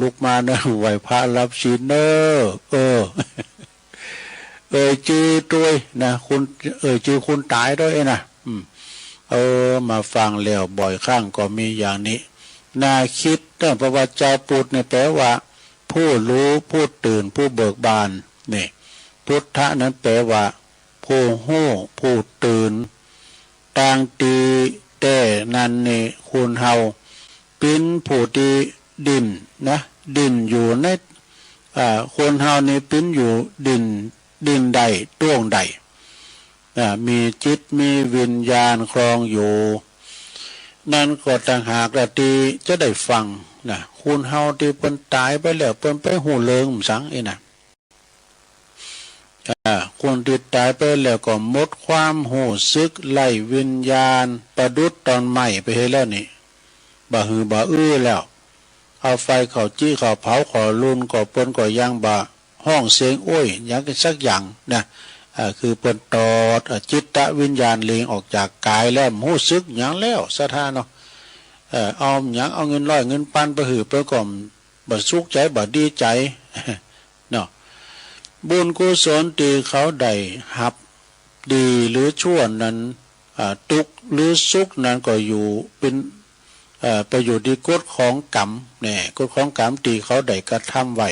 ลุกมาเนอไหวพระรับศีลเนอชื่อด้วยนะคุณชื่อคุณตายด้วยนะมาฟังแล้วบ่อยครั้งก็มีอย่างนี้น่าคิดเรื่องพระวจาปุตเนี่ยแปลว่าผู้รู้ผู้ตื่นผู้เบิกบานนี่พุทธะนั้นแปลว่าผู้หู้ผู้ตื่นต่างตีแต่นั่นนี่คุณเฮาเป็นผู้ที่ดินนะดินอยู่ในคนเฮานี่เป็นอยู่ดินใดต้วงใดมีจิตมีวิญญาณครองอยู่นั่นก็ต่างหากละที่จะได้ฟังนะคุณเฮาที่เปิ้นตายไปแล้วเปิ้นไปหูเลิงสังนะคนที่ตายไปแล้วก็หมดความหูซึกไล่วิญญาณประดุษตอนใหม่ไปให้แล้วนี่ บ่หือบ่อื้อแล้วเอาไฟเขาจี้เขาเผาขอรุนก่อปนก่อย่างบ่ห้องเสียงโอ้ยอย่างกันสักอย่างนะคือเปิ้นตอดจิตตวิญญาณเลงออกจากกายแล้วรู้สึกหยังแล้วสถานเนาะเอาหยังเอาเงินร้อยเงินปันไปหือไปก่อมบ่สุขใจบ่ดีใจเนาะบุญกุศลที่เขาได้รับดีหรือชั่วนั้นทุกข์หรือสุขนั้นก็อยู่เป็นประโยชน์ที่กฎของกรรมเนี่ยกฎของกรรมที่เขาได้กระทำไว้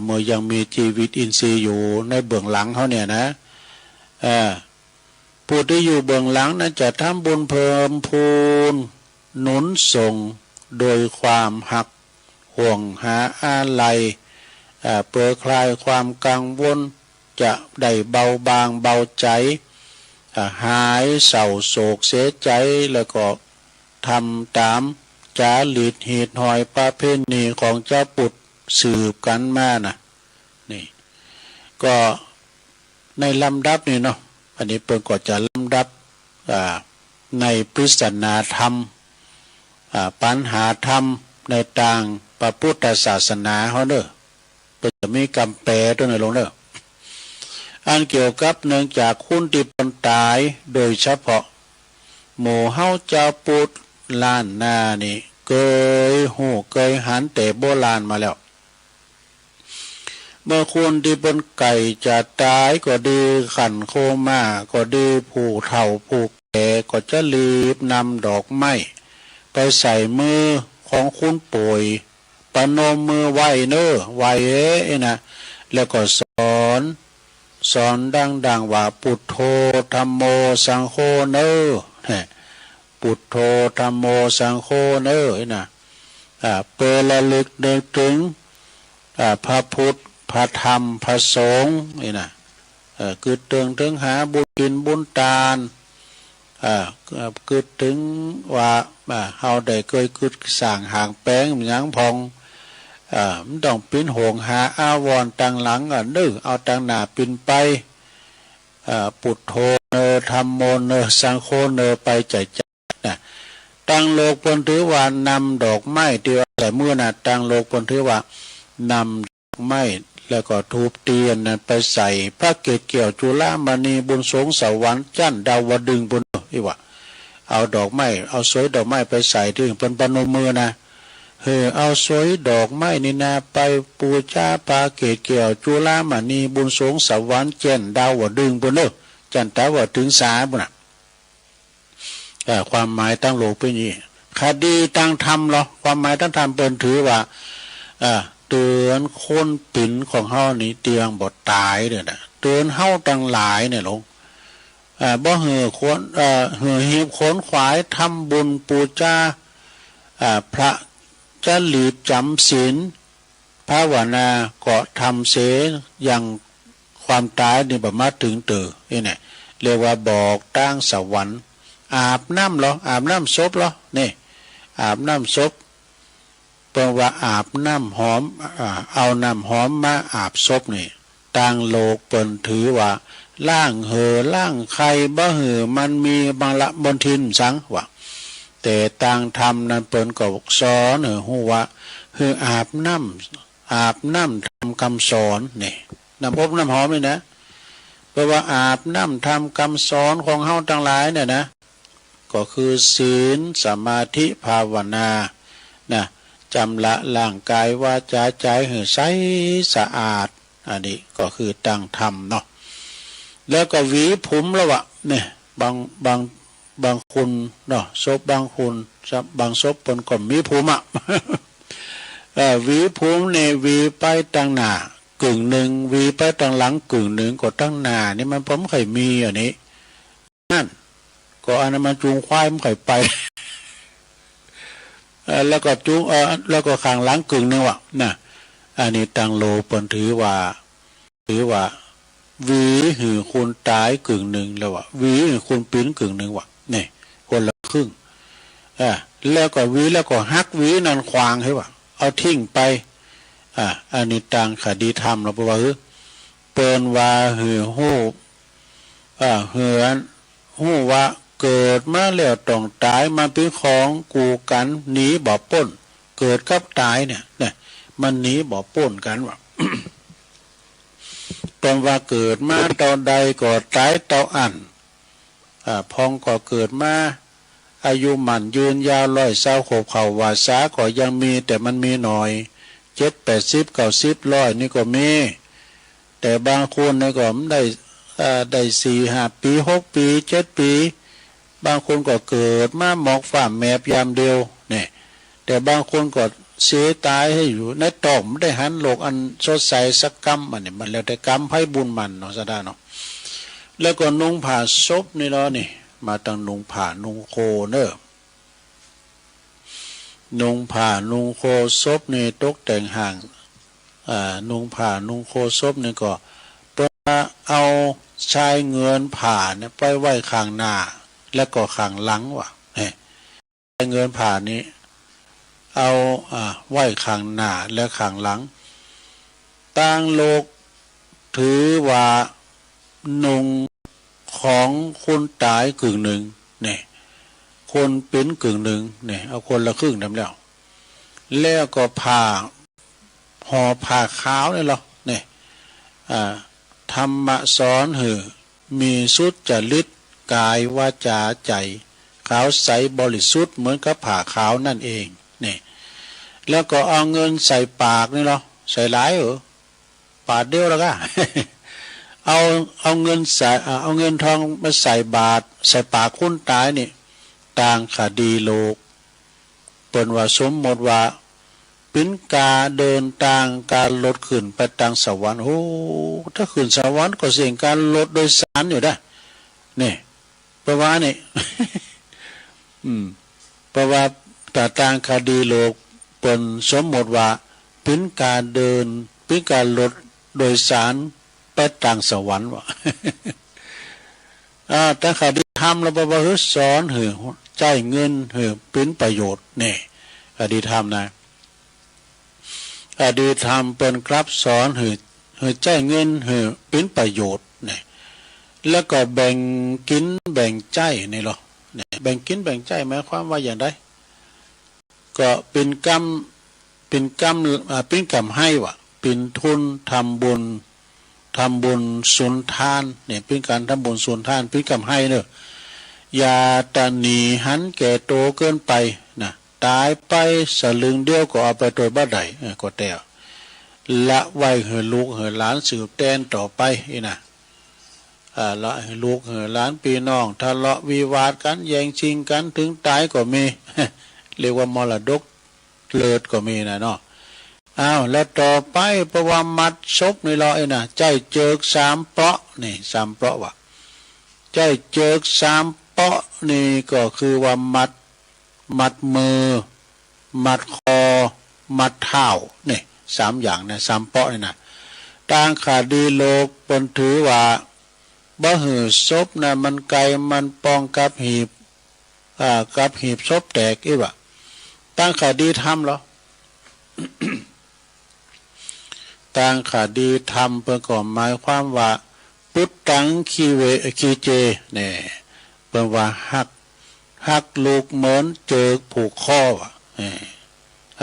เมื่อยังมีชีวิตอินทรีย์อยู่ในเบื้องหลังเขาเนี่ยนะผู้ที่อยู่เบื้องหลังนั้นจะทำบุญเพิ่มพูนหนุนส่งโดยความหักห่วงหาอะไรเพื่อคลายความกังวลจะได้เบาบางเบาใจหายเศร้าโศกเสียใจแล้วก็ทำตามจารีตหีดหอยประเพณีของเจ้าปุตสืบกันมานะนี่ก็ในลำดับนี่เนาะอันนี้เพิ่นก็จะลำดับในปริศนาธรรมปัญหาธรรมในต่างพระพุทธศาสนาเขาเด้อเพิ่นจะมีคำแปลตัวไหนลงเด้ออันเกี่ยวกับเนื่องจากคุณที่ปนตายโดยเฉพาะหมู่เฮาเจ้าปุตล้านนานี่เคยหูเคยหันแต่โบราณมาแล้วเมื่อคนที่บนไก่จะตายก็ดีขันโคม่าก็ดีผู้เฒ่าผู้แก่ก็จะรีบนำดอกไม้ไปใส่มือของคุณป่วยประนมมือไหวเนอไหวนะแล้วก็สอนดังว่าพุทโธธัมโมสังโฆเนอพุทโธธัมโมสังโฆเนอนะเปรระลึกนึกถึงพระพุทธพระธรรมพระสงฆ์นี่นะคือถึงหาบุญกินบุญทานคือถึงว่าเฮาได้เคยคือสร้างหางแป้งหยังพองมันต้องปิ้นโหงหาอาวรตังหลังนึกเอาตังหน้าปิ้นไปพุทโธเนอธัมโมเนอสังโฆเนอไปใจนะตังโลกเพิ่นถือว่านำดอกไม้ที่ว่าแต่เมื่อน่ะตังโลกเพิ่นถือว่านำดอกไม้แล้วก็ทูบเทียนนั้นไปใส่พระเกศเกี่ยวจุฬามณีบุญสงสวรรค์จันดาวดึงบุญอีว่าเอาดอกไม้เอาสวยดอกไม้ไปใส่ที่เป็นปนมมือนะเอาสวยดอกไม้นี่นะไปปูชาพระเกศเกี่ยวจุฬามณีบุญสงสวรรค์จันดาวดึงบุญจันดาวถึงสาบุญความหมายตั้งโลกเป็นอย่างนี้คดีตั้งธรรมเหรอความหมายตั้งธรรมเป็นถือว่าเตือนคนปิ่นของเฮานี่เตียงบ่ตายเด้อนะเตือนเฮาตั้งหลายเนี่ยลงบ่เหือคนเหือหีบขนขวายทำบุญปูชาพระจะหลีบจำศีลภาวนาก็ทำเสอย่างความตายนี่บ่มาถึงเตอนี่เนี่ยเรียกว่าบอกตั้งสวรรค์อาบน้ำเหรออาบน้ำศพเหรอนี่อาบน้ำศพแปลว่าอาบน้ำหอมเอาน้ำหอมมาอาบศพนี่ต่างโลกเปิ้นถือว่าล่างล่างใครบ่มันมีบางละบนทินสังว่าแต่ต่างธรรมนั้นเปิ้นก็สอนฮู้ว่าอาบน้ำทำคำสอนนี่น้ำอบน้ำหอมนี่นะแปลว่าอาบน้ำทำคำสอนของเฮาทั้งหลายเนี่ยนะก็คือศีลสมาธิภาวนานะจำละร่างกายวาจาใจให้ใสสะอาดอันนี้ก็คือตั้งธรรมเนาะแล้วก็หวีผมแล้ววะเนี่ยบางคนเนาะศพบางคนบางศพปนก็มีผมหวีผมเนี่ยหวีไปตั้งหน้ากึ่งหนึ่งหวีไปตั้งหลังกึ่งหนึ่งก็ตั้งหน้านี่มันผมเคยมีอันนี้นั่นก็อันนั้นมันจูงควายมันเคยไปแล้วก็จุงแล้วก็ข้างหลังกึ่งนึงว่ะนะอันนี้ตังโลปนถือว่าวีหือคนตายกึ่งหนึ่งแล้วว่ะวีหือคนปิ้นกึ่งหนึ่งว่ะนี่คนละครึ่งแล้วก็วีแล้วก็ฮักวีนั่นควางให้ว่ะเอาทิ้งไปอันนี้ตังคดีธรรมเราบอกว่าเปิ้นว่าหือหู้หู้ว่า เกิดมาแล้วต้องตายมาเป็นของกูกันหนีบ่พ้นเกิดกับตายเนี่ยมันหนีบ่พ้นกันว่ะ ตอนว่าเกิดมาตอนใดก็ตายตอนอันพองก็เกิดมาอายุหมันยืนยาวร้อยเศร้าขบเข่าวาสาก็ยังมีแต่มันมีหน่อย70 80 90 100นี่ก็มีแต่บางคนนี่ก็ได้4-5 ปี6 ปี7 ปีบางคนก็เกิดมาหมอกฝ่าแมบยามเดียวเนี่ยแต่บางคนก็เสียตายให้อยู่ในต่อมได้หันโลกอันสดใสสักกรรมอันนี้มันแล้วแต่กรรมให้บุญมันเนาะซะได้เนาะแล้วก็นุ่งผ้าศพนี่เนาะนี่มาตั้งนุ่งผ้านุ่งโคเนอะนุ่งผ้านุ่งโคศพนี่ตกแต่งห่างนุ่งผ้านุ่งโคศพนี่ก็เพื่อเอาชายเงินผ่าเนี่ยไปไว้ข้างหน้าแล้วก็ข้างหลังว่ะเนี่ยชายเงินผ่านี้เอาไว้ข้างหน้าและข้างหลังต่างโลกถือว่านุ่งของคนตายกึ่งหนึ่งเนี่ยคนเป็นกึ่งหนึ่งเนี่ยเอาคนละครึ่งทำแล้วก็ผ่าห่อผ้าขาวนี่หรอเนี่ยธรรมะสอนหือมีสุดจริตกายวาจาใจขาวใสบริสุทธิ์เหมือนกับผ้าขาวนั่นเองเนี่ยแล้วก็เอาเงินใส่ปากนี่หรอใส่หลายปาดเดียวแล้วก็ เอาเงินใส่เอาเงินทองมาใส่บาตรใส่ปากคนตายนี่ต่างคดีโลกเปิ้นว่าสมมติว่าเป็นกาเดินต่างการลดขึ้นไปต่างสวรรค์โอ้ถ้าขึ้นสวรรค์ก็เสี่ยงการลดโดยสารอยู่ได้นี่เพราะว่านี่ เพราะว่าแต่ต่างคดีโลกเปิ้นสมมติว่าเป็นการเดินเป็นการลดโดยสารไปต่างสวรรค์วะ แต่คดีธรรมเราบอกว่าสอนหือใจเงินหือเป็นประโยชน์นี่คดีธรรมนะคดีธรรมเป็นครับสอนหือใจเงินหือเป็นประโยชน์นี่แล้วก็แบ่งกินแบ่งใจนี่หรอเนี่ยแบ่งกินแบ่งใจหมายความว่าอย่างไรก็เป็นกรรมเป็นกรรมให้วะเป็นทุนทำบุญสุนทานเนี่ยเป็นการทำบุญสุนทานเป็นกรรมให้เนอะอย่าตะหนีหันแก่โตเกินไปนะตายไปสลึงเดียวก็เอาไปโดยบ้าใดก็แต่ละไว้เหอลูกเหอหลานสืบแทนต่อไปนะละให้ลูกเหอหลานพี่น้องทะเลาะวิวาทกันแย่งชิงกันถึงตายก็มี เรียกว่ามรดกเลิศก็มีนะเนาะแล้วต่อไปประวัติมัดศพนี่เรานะใจเจิก3 เปาะนี่3 เปาะวะใจเจิก3 เปาะนี่ก็คือว่ามัดมือมัดคอมัดเท้านี่3 อย่างนะ3 เปาะนี่นะต่างคดีโลกเปิ้นถือว่าบ่หือศพนะมันไกลมันปองกับหีบศพแตกอีวะต่างคดีธรรมเหรอ ต่างคดีธรรมเพื่อก่อหมายความว่าพุทธังคีเจเนี่ยเพื่อว่าหักลูกเหมือนเจิกผูกคอวะ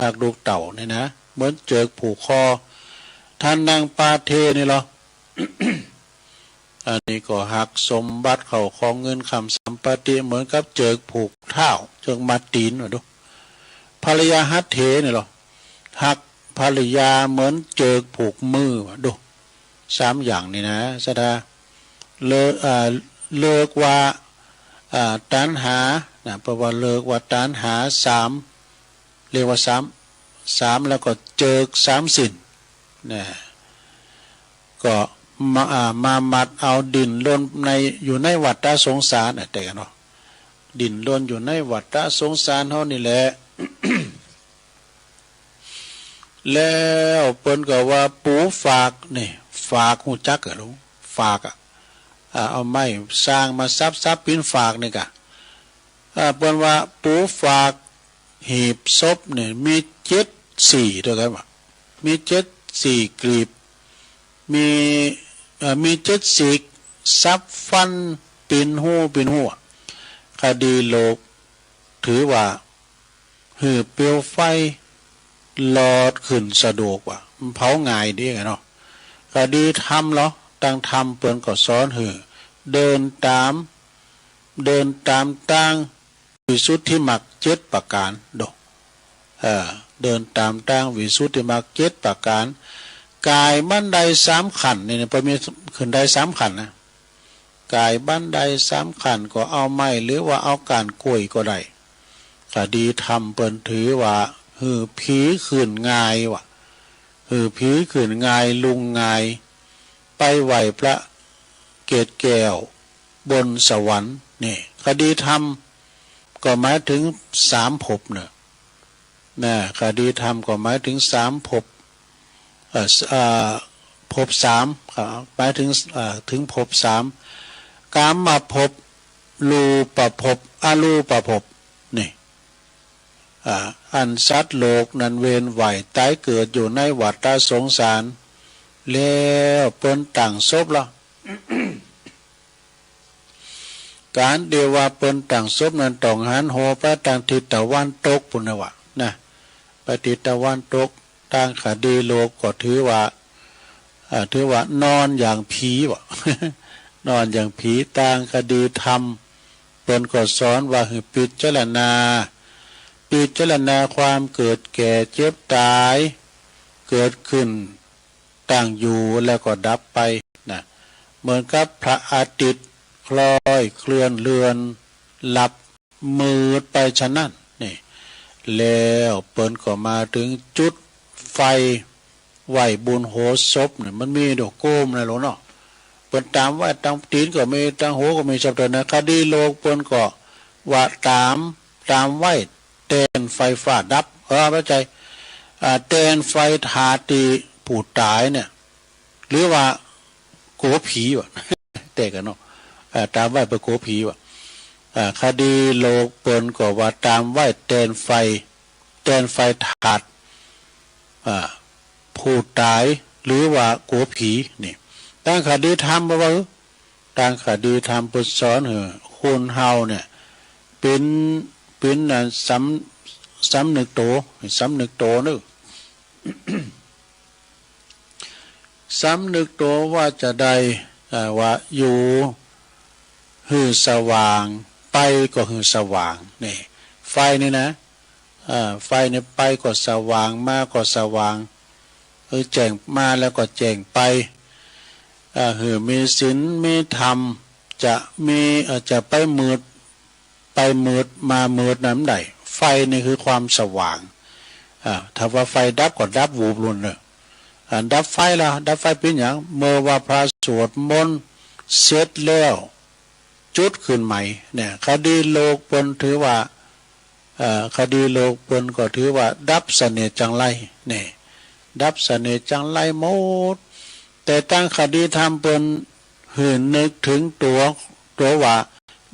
หักลูกเต่าเนี่ยนะเหมือนเจิกผูกคอท่านนางปาเทนี่เหรอ อันนี้ก็หักสมบัติเขาของเงินคำสัมปติเหมือนกับเจิกผูกเท้าเจิกมัดตีนดูภรรยาหัตเทนี่เหรอหักภรรยาเหมือนเจิกผูกมือดู3 อย่างนี่นะสดาเลิกว่าตัณหานะเพราะว่าเลิกว่าตัณหา3เรียกว่า3แล้วก็เจิก3 สินนะก็มามัดเอาดินล้นอยู่ในวัฏสงสารแต่กันเนาะดินล้นอยู่ในวัฏสงสารเท่านี่แหละ แล้วเปิ้นก็ว่าปูฝากนี่ฝากหูจักเหรอฝากเอาไม้สร้างมาซับปิ้นฝากนี่กะเปิ้นว่าปูฝากหีบศพเนี่ยมี4ด้วยกันว่ามี4 กลีบมี7 สีกซับฟันปินหู คดีโลกถือว่าหือเปลวไฟลอดขึ้นสะดวกว่ะมันเผาง่ายดีไงเนาะคดีทำเหรอตั้งทำเปิ้นก็สอนหือเดินตามตั้งวิสุทธิมรรค7ประการดอกเดินตามตั้งวิสุทธิมรรค7ประการกายบันได3ขั้นนี่พอมีขึ้นได้3ขั้นนะกายบันได3ขั้นก็เอาไม้หรือว่าเอาการกล้วยก็ได้คดีทำเปิ้นถือว่าหือผีขึ้นง่ายว่ะหือผีขึ้นง่ายลุงง่ายไปไหวพระเกศแก้วบนสวรรค์นี่คดีธรรมก็หมายถึง3ภพเนี่ยนะคดีธรรมก็หมายถึง3ภพภพ3หมายถึงถึงภพ3กามภพรูปภพอรูปภพนี่อันสัตว์โลกนั้นเวียนว่ายตายเกิดอยู่ในวัฏสงสารแล้วเปิ้นต่างศพละ การเดียวว่าเปิ้นต่างศพนั้นต้องหันโหไปทางทิศตะวันตกพุ่นน่ะวะนะไปทิศตะวันตกทางคดีโลกก็ถือว่านอนอย่างผีวะ นอนอย่างผีทางคดีธรรมเปิ้นก็สอนว่าให้พิจารณาความเกิดแก่เจ็บตายเกิดขึ้นตั้งอยู่แล้วก็ดับไปนะเหมือนกับพระอาทิตย์คล้อยเคลื่อนเลือนหลับมืดไปฉะนั้นนี่แล้วเปิ้นก็มาถึงจุดไฟไหวบุญโหศพเนี่ยมันมีดอกโกมนะหลวงเนาะเปิ้นตามว่าตั้งตีนก็มีตั้งโหก็มีชับเดินนะคดีโลกเปิ้นก็ว่าตามไหวเต้นไฟฟ้าดับเข้าใจเต้นไฟทาตีผู้ตายเนี่ยหรือว่าโกผีวะ แต่กันเนาะตามไหวไปโกผีวะคดีโลกเปิ้นก็ว่าตามไหวเต้นไฟถาดผู้ตายหรือว่าโกผีนี่ตั้งคดีธรรมว่าตั้งคดีธรรมปุสอนคุณเฮาเนี่ยเป็นสำนึกโตนึก สำนึกโตว่าจะได้ว่าอยู่หือสว่างไปก็หือสว่างนี่ไฟนี่นะไฟเนี่ยไปก็สว่างมาก็สว่างแจ้งมาแล้วก็แจ้งไปหือมีศีลมีธรรมจะไปมืดมามืดน้ำใดไฟนี่คือความสว่างถ้าว่าไฟดับก็ดับวูบลุนเลยดับไฟละดับไฟเป็นอย่างเมื่อว่าพระสวดมนต์เสร็จแล้วจุดขึ้นใหม่เนี่ยคดีโลกเปิ้นถือว่าคดีโลกเปิ้นก็ถือว่าดับเสน่ห์จังไรเนี่ยดับเสน่ห์จังไรหมดแต่ตั้งคดีธรรมเปิ้นหื่นนึกถึงตัวว่า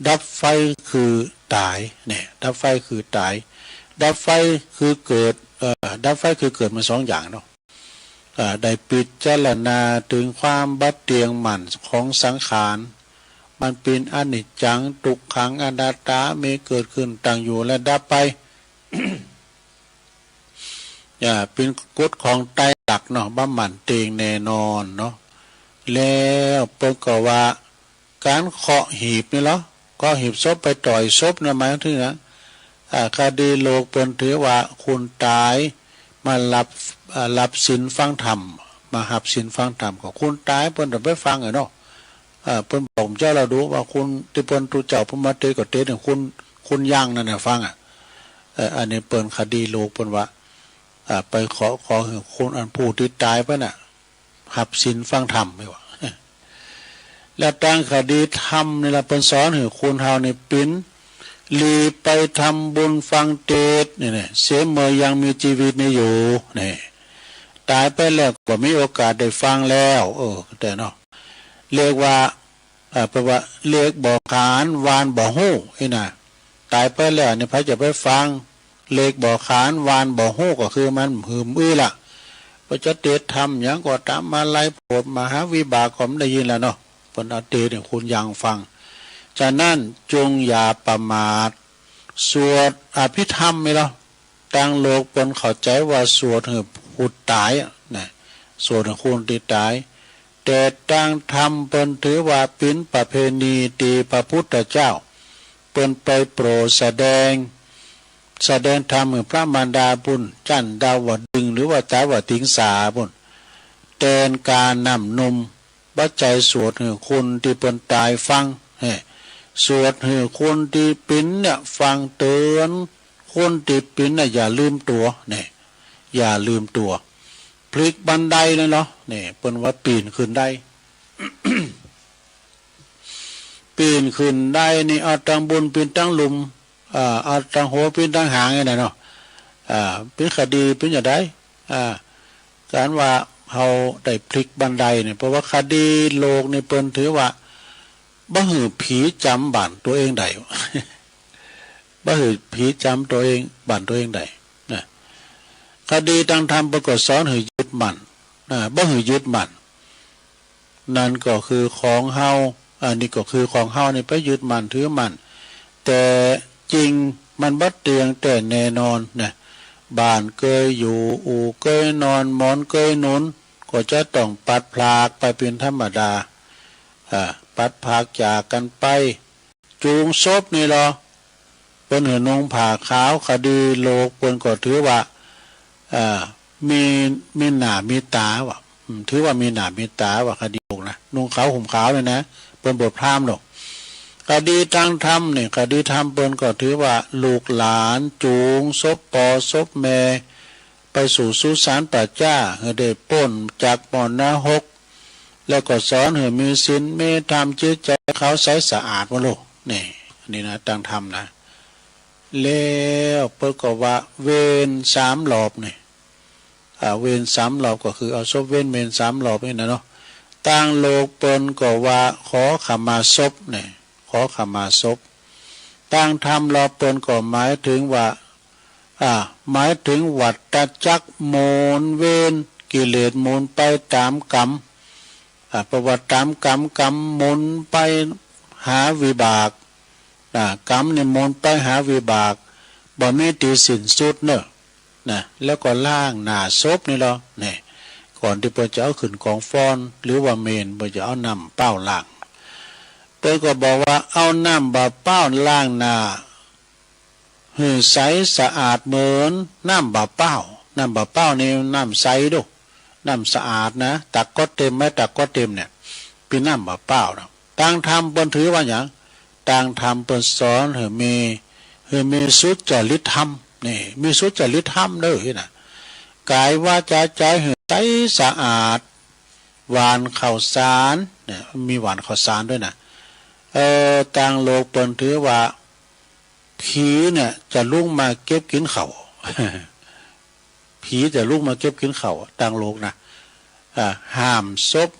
ดับไฟคือตายเนี่ยดับไฟคือตายดับไฟคือเกิดดับไฟคือเกิดมา2อย่างเนาะได้พิจารณาถึงความบัดเตียงหมั่นของสังขารมันเป็นอนิจจังทุกขังอนัตตามีเกิดขึ้นตั้งอยู่และดับไป เป็นกฎของไตรลักษณ์เนาะบ่หมั่นเตียงแน่นอนเนาะแล้วเปิ้นก็ว่าการเคาะหีบนี่เหรอก็หีบศพไปต่อยศพนะหมายถึงนะคดีโลกเปิ้นถือว่าคุณตายมารับศีลฟังธรรมมาหับศีลฟังธรรมของคุณตายเปิ้นจะไปฟังเนาะเปิ้นบอกเจ้าเราดูว่าคุณที่เปิ้นตูเจ้าเพิ่นมาเตก็เตเนี่ยคุณย่างนั่นน่ะฟังอันนี้เปิ้นคดีโลกเปิ้นว่าไปขอคุณอันผู้ที่ตายไปน่ะหับศีลฟังธรรมไม่ว่าแล้วตั้งคดีธรรมนี่ล่ะเปิ้นสอนให้คุณเฮานี่ปิ้นลีไปทำบุญฟังเทศนี่เสียเมื่อยังมีชีวิตนี่อยู่นี่ตายไปแล้วก็มีโอกาสได้ฟังแล้วแต่เนาะเรียกว่าแปลว่าเรียกบ่ขานวานบ่ฮู้น่ะตายไปแล้วนี่พระจะไปฟังเรียกบ่ขานวานบ่ฮู้ก็คือมันหืมล่ะว่าจะเทศธรรมหยังก็ตามมาไล่โปรดมหาวิบากก็ได้ยินแล้วเนาะเพิ่นเอาเทศให้คุณยังฟัง ฉะนั้นจงอย่าประมาทสวดอภิธรรมไม่หรอตั้งโลกปนเข้าใจว่าสวดให้ผู้ตายนะสวดให้คนที่ตายแต่ตั้งธรรมเปิ้นถือว่าเป็นประเพณีตีพระพุทธเจ้าเปิ้นไปโปรดแสดงธรรมให้พระมารดาบุญจันดาวดึงหรือว่าตาวติงสาบุญแทนการนำนมบัจจัยสวดให้คนที่เปิ้นตายฟังสวดให้คนที่ปิ้นเนี่ยฟังเตือนคนที่ปิ้นน่ะอย่าลืมตัวเนี่ยอย่าลืมตัวพลิกบันไดเลยเนาะเนี่ยเปิ้นว่าปีนขึ้นได้ ปีนขึ้นได้นี่เอาตั้งบนปีนตั้งลุมเอาตั้งหัวปีนตั้งหางไงเนาะเป็นคดีเป็นอย่างไรการว่าเขาได้พลิกบันไดเนี่ยเพราะว่าคดีโลกในเปิ้นถือว่าบ่หือผีจำบ้านตัวเองได้ บ่หือผีจำตัวเองบ้านตัวเองได้นะคดีทางธรรมปรากฏสอนให้ยึดมั่นบ่หือยึดมั่นนั่นก็คือของเฮาอันนี้ก็คือของเฮานี่ไปยึดมั่นถือมั่นแต่จริงมันบ่เตียงแต่แน่นอนนะบ้านเคยอยู่อู่เคยนอนหมอนเคยหนุนก็จะต้องปัดพลากไปเป็นธรรมดาปัดพากจากกันไปจูงศพนี่หรอเปิ้นหือนงผ่าขาวคดีโลกเปิ้นก็ถือว่ามีหน้ามีตาวะถือว่ามีหน้ามีตาวะคดีโลกนะนุ่งขาวห่มขาวเลยนะเปิ้นบทพราหมณ์หรอกคดีทางธรรมเนี่ยคดีธรรมเปิ้นก็ถือว่าลูกหลานจูงศพปอศพแม่ไปสู่สุสานป่าจ้าให้ได้พ้นจากมรณะแล้วก็สอนให้มีศีลมีธรรมจิตใจเขาใสสะอาดวะลูกนี่นะตั้งธรรมนะแล้วเปิ้นก็ว่าเวร3รอบนี่เวร3รอบก็คือเอาศพเว้นเวร3รอบนี่นะเนาะตั้งโลกเปิ้นก็ว่าขอขมาศพนี่ขอขมาศพตั้งธรรมรอบเปิ้นก็หมายถึงว่าหมายถึงวัฏจักรโมนเวรกิเลสโมนไปตามกรรมประวัติตามกรรมหมุนไปหาวิบากกรรมเนี่ยหมุนไปหาวิบากบ่มีที่สิ้นสุดเนอะแล้วก็ล่างหน้าศพนี่หรอก่อนที่เพิ่นจะเอาขึ้นกองฟ้อนหรือว่าเมนเพิ่นจะเอาน้ำเป้าล้างเพิ่นก็บอกว่าเอาน้ำบาเป้าล้างหน้าให้ใสสะอาดเหมือนน้ำบาเป้านี่น้ำใสดูน้ำสะอาดนะตักก็เต็มไหมตักก็เต็มเนี่ยเป็นน้ำบาเป้านะต่างธรรมเปิ้นถือว่าอย่างต่างธรรมเปิ้นสอนให้มีสุจริตธรรมมีสุจริตธรรมเด้อนะกายวาจาใจให้ใสสะอาดหวานข้าวสารมีหวานข้าวสารด้วยนะต่างโลกเปิ้นถือว่าผีเนี่ยจะลุกมาเก็บกินเขาผีจะลุกมาเก็บกินเขาต่างโลกนะห้ามศพ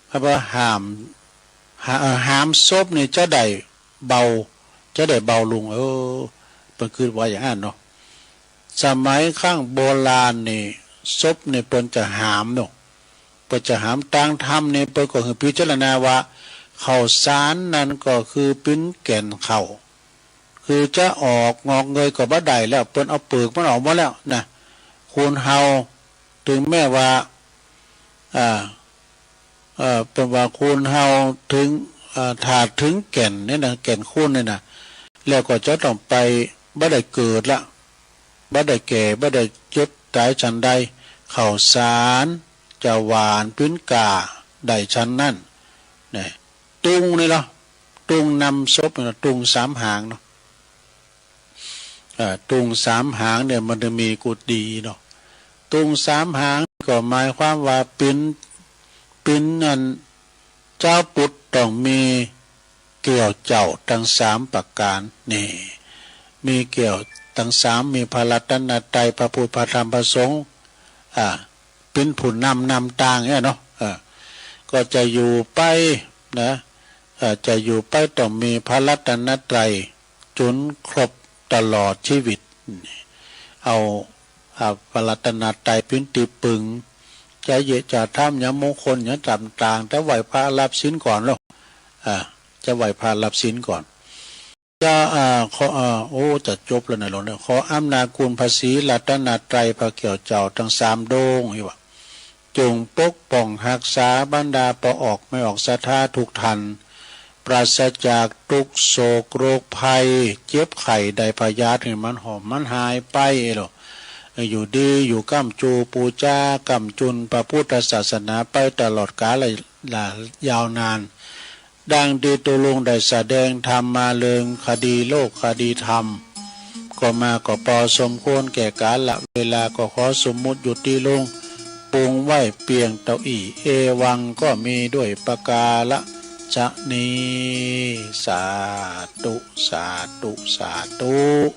เพราะว่าห้ามศพนี่จะได้เบาลงเป็นคือว่าอย่างนั้นเนาะสมัยข้างโบราณนี่ศพนี่เปิ้นจะหามเนาะเปิ้นจะหามต่างธรรมนี่เปิ้นก็คือพิจารณาว่าข้าวสารนั้นก็คือเป็นแก่นข้าวคือจะออกงอกเงยก็บ่ได้แล้วเปิ้นเอาเปลือกมันออกมาแล้วนะคนเฮาถึงแม้ว่าเป็นว่าคนเฮาถึงถาดถึงแก่นนี่นะแก่นคูนนี่นะแล้วก็จะต้องไปบ่ได้เกิดละบ่ได้แก่บ่ได้เจ็บตายฉันใดข้าวสารจะหวานพื้นกาได้ฉันนั่นตุงนี่เนาะตุงนำศพนี่ตุง3หางเนาะตุง3หางเนี่ยมันจะมีกุฏีเนาะตุง3หางก็หมายความว่าเป็นนั่นเจ้าปุตต้องมีเกี่ยวเจ้าทั้ง3ประการมีเกี่ยวทั้ง3มีพระรัตนตรัยพระพุทธพระธรรมพระสงฆ์เป็นผู้นำต่างเนี่ยเนาะก็จะอยู่ไปนะจะอยู่ไปต้องมีพระรัตนตรัยจนครบตลอดชีวิตเอาพระรัตนตรัยเป็นติปึงจะเยจะทำอย่างมงคลอย่างต่างๆแต่ไหวพระรับศีลก่อนแล้ว จะไหวพานรับศีลก่อนจะขอโอ้จะจบแล้วนะหลวงเนี่ยขออำนาจคุณภาษีรัตนตรัยพระเกี่ยวเจ้าทั้งสามโดงอีวะจงปกป้องรักษาบรรดาปออกไม่ออกศรัทธาทุกทันปราศจากทุกโศกโรคภัยเจ็บไข้ใดพยาธิให้มันหอมมันหายไปหรออยู่ดีอยู่ก้ำจูปูจ้าก้ำจุนพระพุทธศาสนาไปตลอดกาลยาวนานดังดีตุลุงได้แสดงธรรมมาเลิงคดีโลกคดีธรรมก็มาก็พอสมควรแก่กาลเวลาก็ขอสมมุติหยุดที่ลงปุงไว้เปียงเต้าอี้เอวังก็มีด้วยประกาละจะนี้สาธุสาธุสาธุด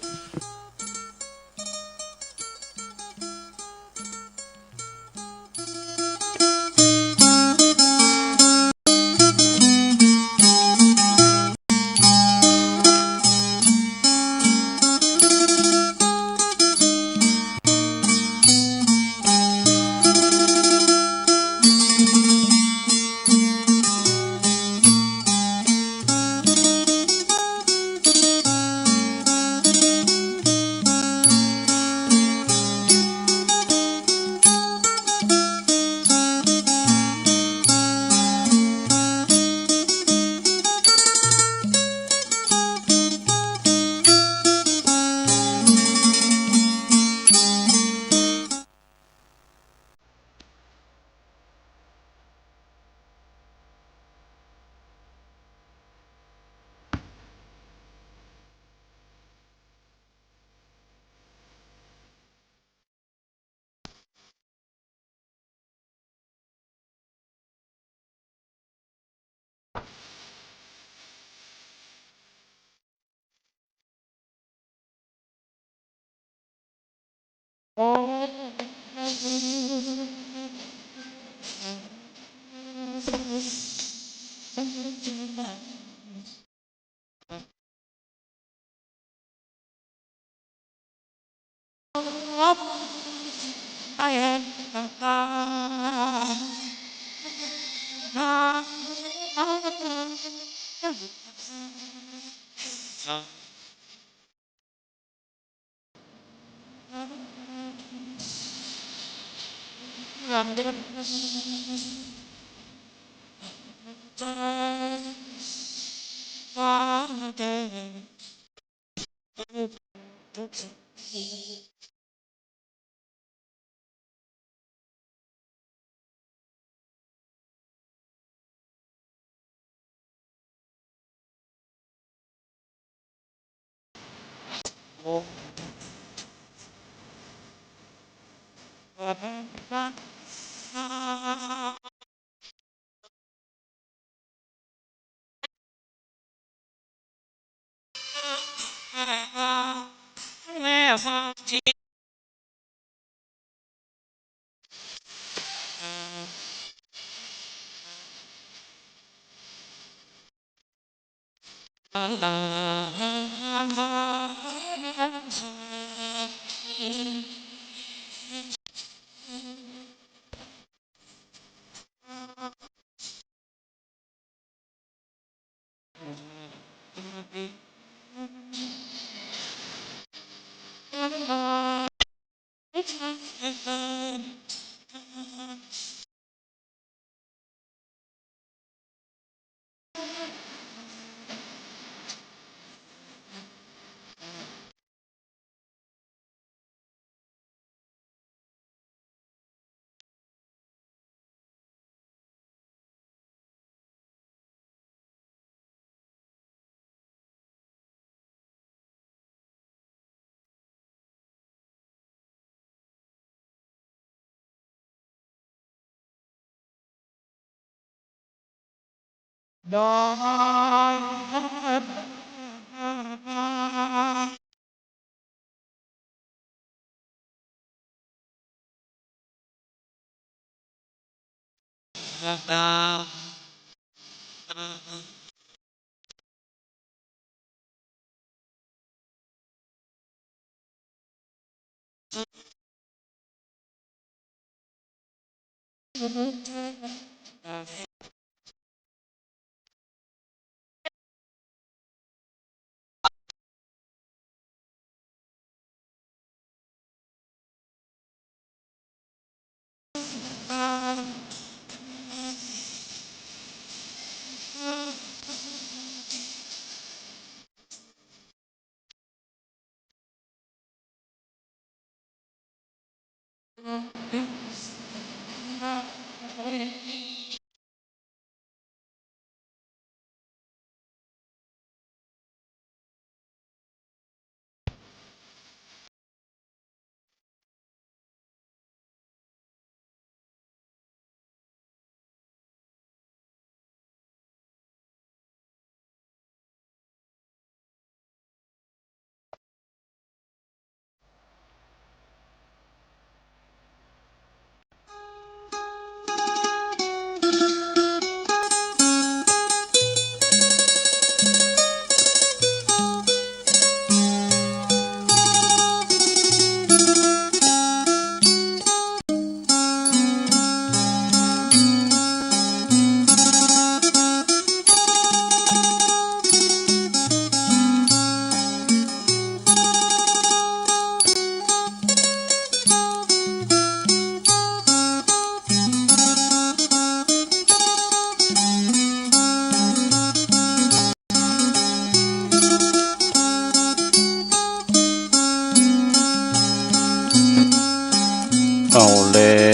เอาแล้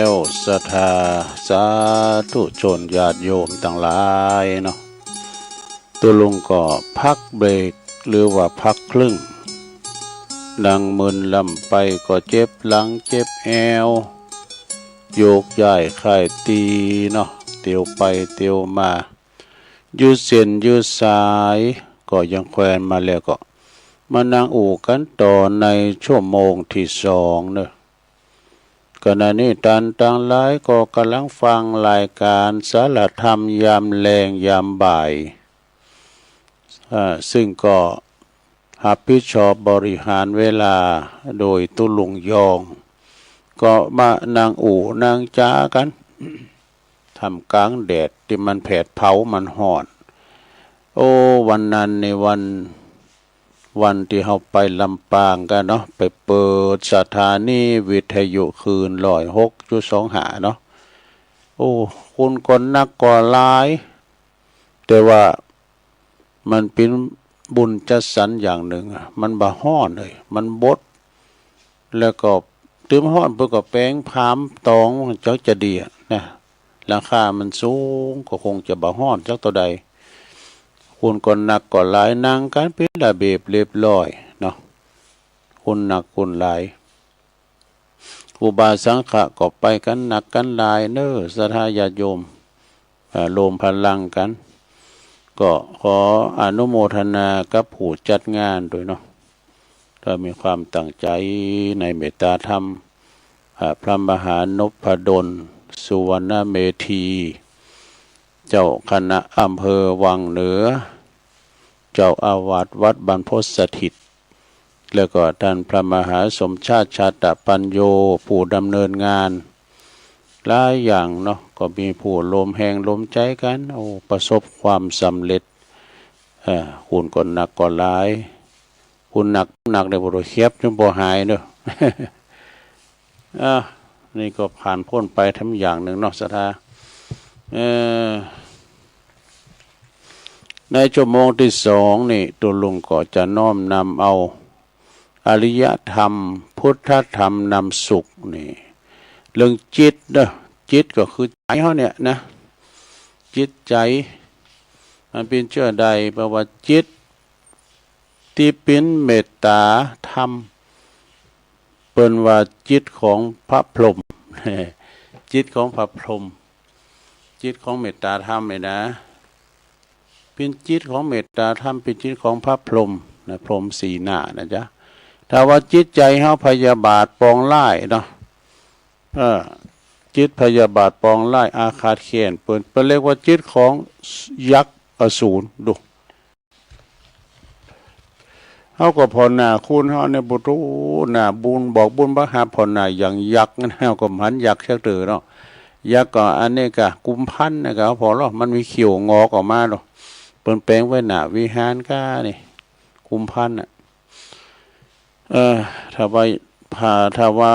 วศรัทธาสาธุชนญาติโยมทั้งหลายเนาะตัวลุงก็พักเบรกหรือว่าพักครึ่งดังมึนลำไปก็เจ็บหลังเจ็บแอวโยกย้ายค่ายตีเนาะเตียวไปเตียวมายืดเส้นยืดสายก็ยังแควนมาแล้วก็มานั่งอู่กันต่อในชั่วโมงที่สองเนอะขณะนี้ท่านทั้งหลายก็กำลังฟังรายการสารธรรมยามแลงยามบ่ายซึ่งก็รับผิดชอบบริหารเวลาโดยตุลุงยองก็มานั่งอู่นั่งจ้ากันทำกลางแดดที่มันแผดเผามันห่อนโอ้วันนั้นในวันที่เราไปลำปางกันเนาะไปเปิดสถานีวิทยุคืน106.25เนาะโอ้คุณคนนักก่อหลายแต่ว่ามันเป็นบุญจัดสรรอย่างหนึ่งมันบ่ฮ้อนเลยมันบดแล้วก็ตื้มฮ้อนเพื่อก็แป้งพามตองจักจะดีนะราคามันสูงก็คงจะบ่ฮ้อนจักตัวใดคุณคนหนักก็หลายนั่งกันเป็นระเบียบเรียบร้อยเนาะคุณหนักคุณหลายอุบาสังฆะก็ไปกันหนักกันหลายเน้อศรัทธาญาติโยมรวมพลังกันก็ขออนุโมทนากับผู้จัดงานด้วยเนาะถ้ามีความตั้งใจในเมตตาธรรมพระมหานพดลสุวรรณเมธีเจ้าคณะอำเภอวังเหนือเจ้าอาวาสวัดบรรพตสถิตแล้วก็ท่านพระมหาสมชาติชาตปัญโยผู้ดำเนินงานหลายอย่างเนาะก็มีผู้ลมแหงลมใจกันโอ้ประสบความสำเร็จคุณก็หนักก็หลายคุณหนักในบุรุษเคียบจนบ่หายเนาะ นี่ก็ผ่านพ้นไปทั้งอย่างหนึ่งเนาะศรัทธาในชั่วโมงที่สองนี่ตัวลุงก็จะน้อมนำเอาอริยธรรมพุทธธรรมนำสุขนี่เรื่องจิตเนาะจิตก็คือใจเขาเนี่ยนะจิตใจมันเป็นเชื่อใดแปลว่าจิตที่เป็นเมตตาธรรมเป็นว่าจิตของพระพรหม จิตของพระพรหมจิตของเมตตาธรรมเนี่ยนะเป็นจิตของเมตตาธรรมเป็นจิตของพระพรหมนะพรหมสีหน้านะจ๊ะถ้าว่าจิตใจเฮาพยาบาทปองไล่เนาะจิตพยาบาทปองไล่อาฆาตแค้นเป็นเรียกว่าจิตของยักษ์อสูรดูเฮาก็พอหน้าคุณเฮาในบุตรหน้าบุญบอกบุญบ่หาพอหน้าอย่างยักษ์นั่นเฮาก็หันยักษ์ชักเตือเนาะยักษ์ก็อันนี้ก็กุมพันธ์นะครับพอแล้วมันมีเขียวงอกออกมาเนาะเปิ้นแปลงไว้หน้าวิหารก้านี่กุมพันธ์น่ะถ้าว่า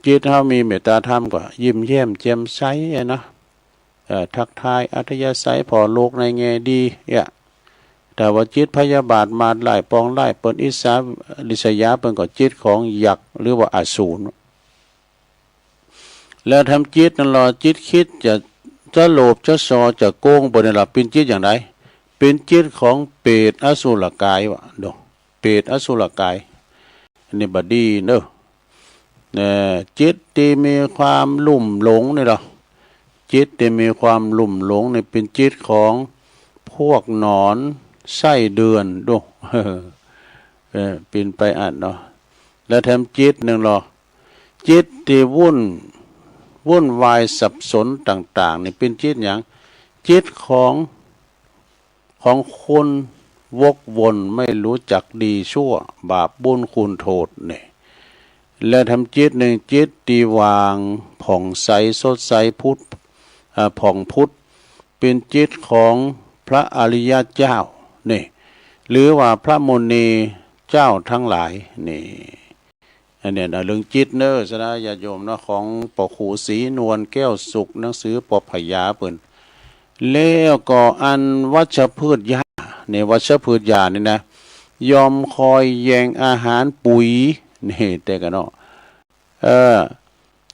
จิตเฮามีเมตตาธรรมก็ยิ้มแย้มแจ่มใสเนาะทักทายอัธยาศัยพอโลกในแง่ดีแต่ว่าจิตพยาบาทมาไล่ปองไล่เปิ้นอิสาลิษยาเปิ้นก็จิตของยักษ์หรือว่าอสูร แล้วทำจิตนั่นรอจิตคิดจะโลภจะซอจะโกงบนนี่ล่ะเป็นจิตอย่างไรเป็นจิตของเปรตอสุรกายวะดอกเปรตอสุรกายอันนี้บดีเนอะจิตที่มีความลุ่มหลงนี่หรอจิตที่มีความลุ่มหลงนี่เป็นจิตของพวกหนอนไส้เดือนดูเป็นไปอ่านเนาะแล้วแถมจิตหนึ่งหรอจิตที่วุ่นวายสับสนต่างๆนี่เป็นจิตอย่างจิตของคนวกวนไม่รู้จักดีชั่วบาปบุญคุณโทษเนี่ยและทำจิตหนึ่งจิตตีวางผ่องใสสดใสพุทธผ่องพุทธเป็นจิตของพระอริยเจ้านี่หรือว่าพระมุนีเจ้าทั้งหลายนี่อันนี้นะเรื่องจิตเนอสนะญาติโยมนะของปกหูศรีนวลแก้วสุขหนังสือปพยาเปิ่นแล้วก็อันวัชพืชยาในวัชพืชยานี่นะยอมคอยแย่งอาหารปุ๋ยนี่แต่กันเนาะ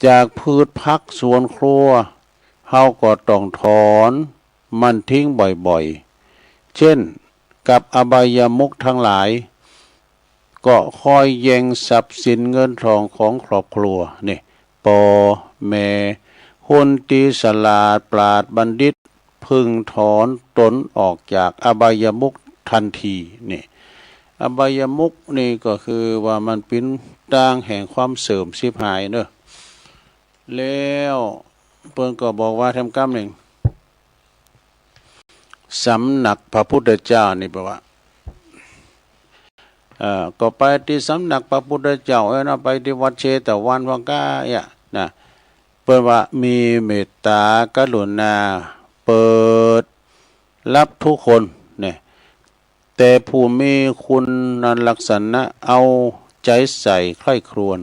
จากพืชพักสวนครัวเฮาก็ต้องถอนมันทิ้งบ่อยๆเช่นกับอบายามุขทั้งหลายก็คอยแย่งทรัพย์สินเงินทองของครอบครัวนี่ปอแม่คนตีฉลาดปราดบัณฑิตพึงถอนตนออกจากอบายามุขทันทีนี่อบายามุขนี่ก็คือว่ามันเป็นต่างแห่งความเสื่อมสิบหายเนอะแล้วเพิ่นก็บอกว่าทำกรรมหนึ่งสำนักพระพุทธเจ้านี่แปลว่าก็ไปที่สำนักพระพุทธเจ้านะไปที่วัดเชตวันวังกานะเปิดว่ามีเมตตากรุณาเปิดรับทุกคนเนี่ยแต่ผู้มีคุณลักษณะเอาใจใส่ใคร่ครวญ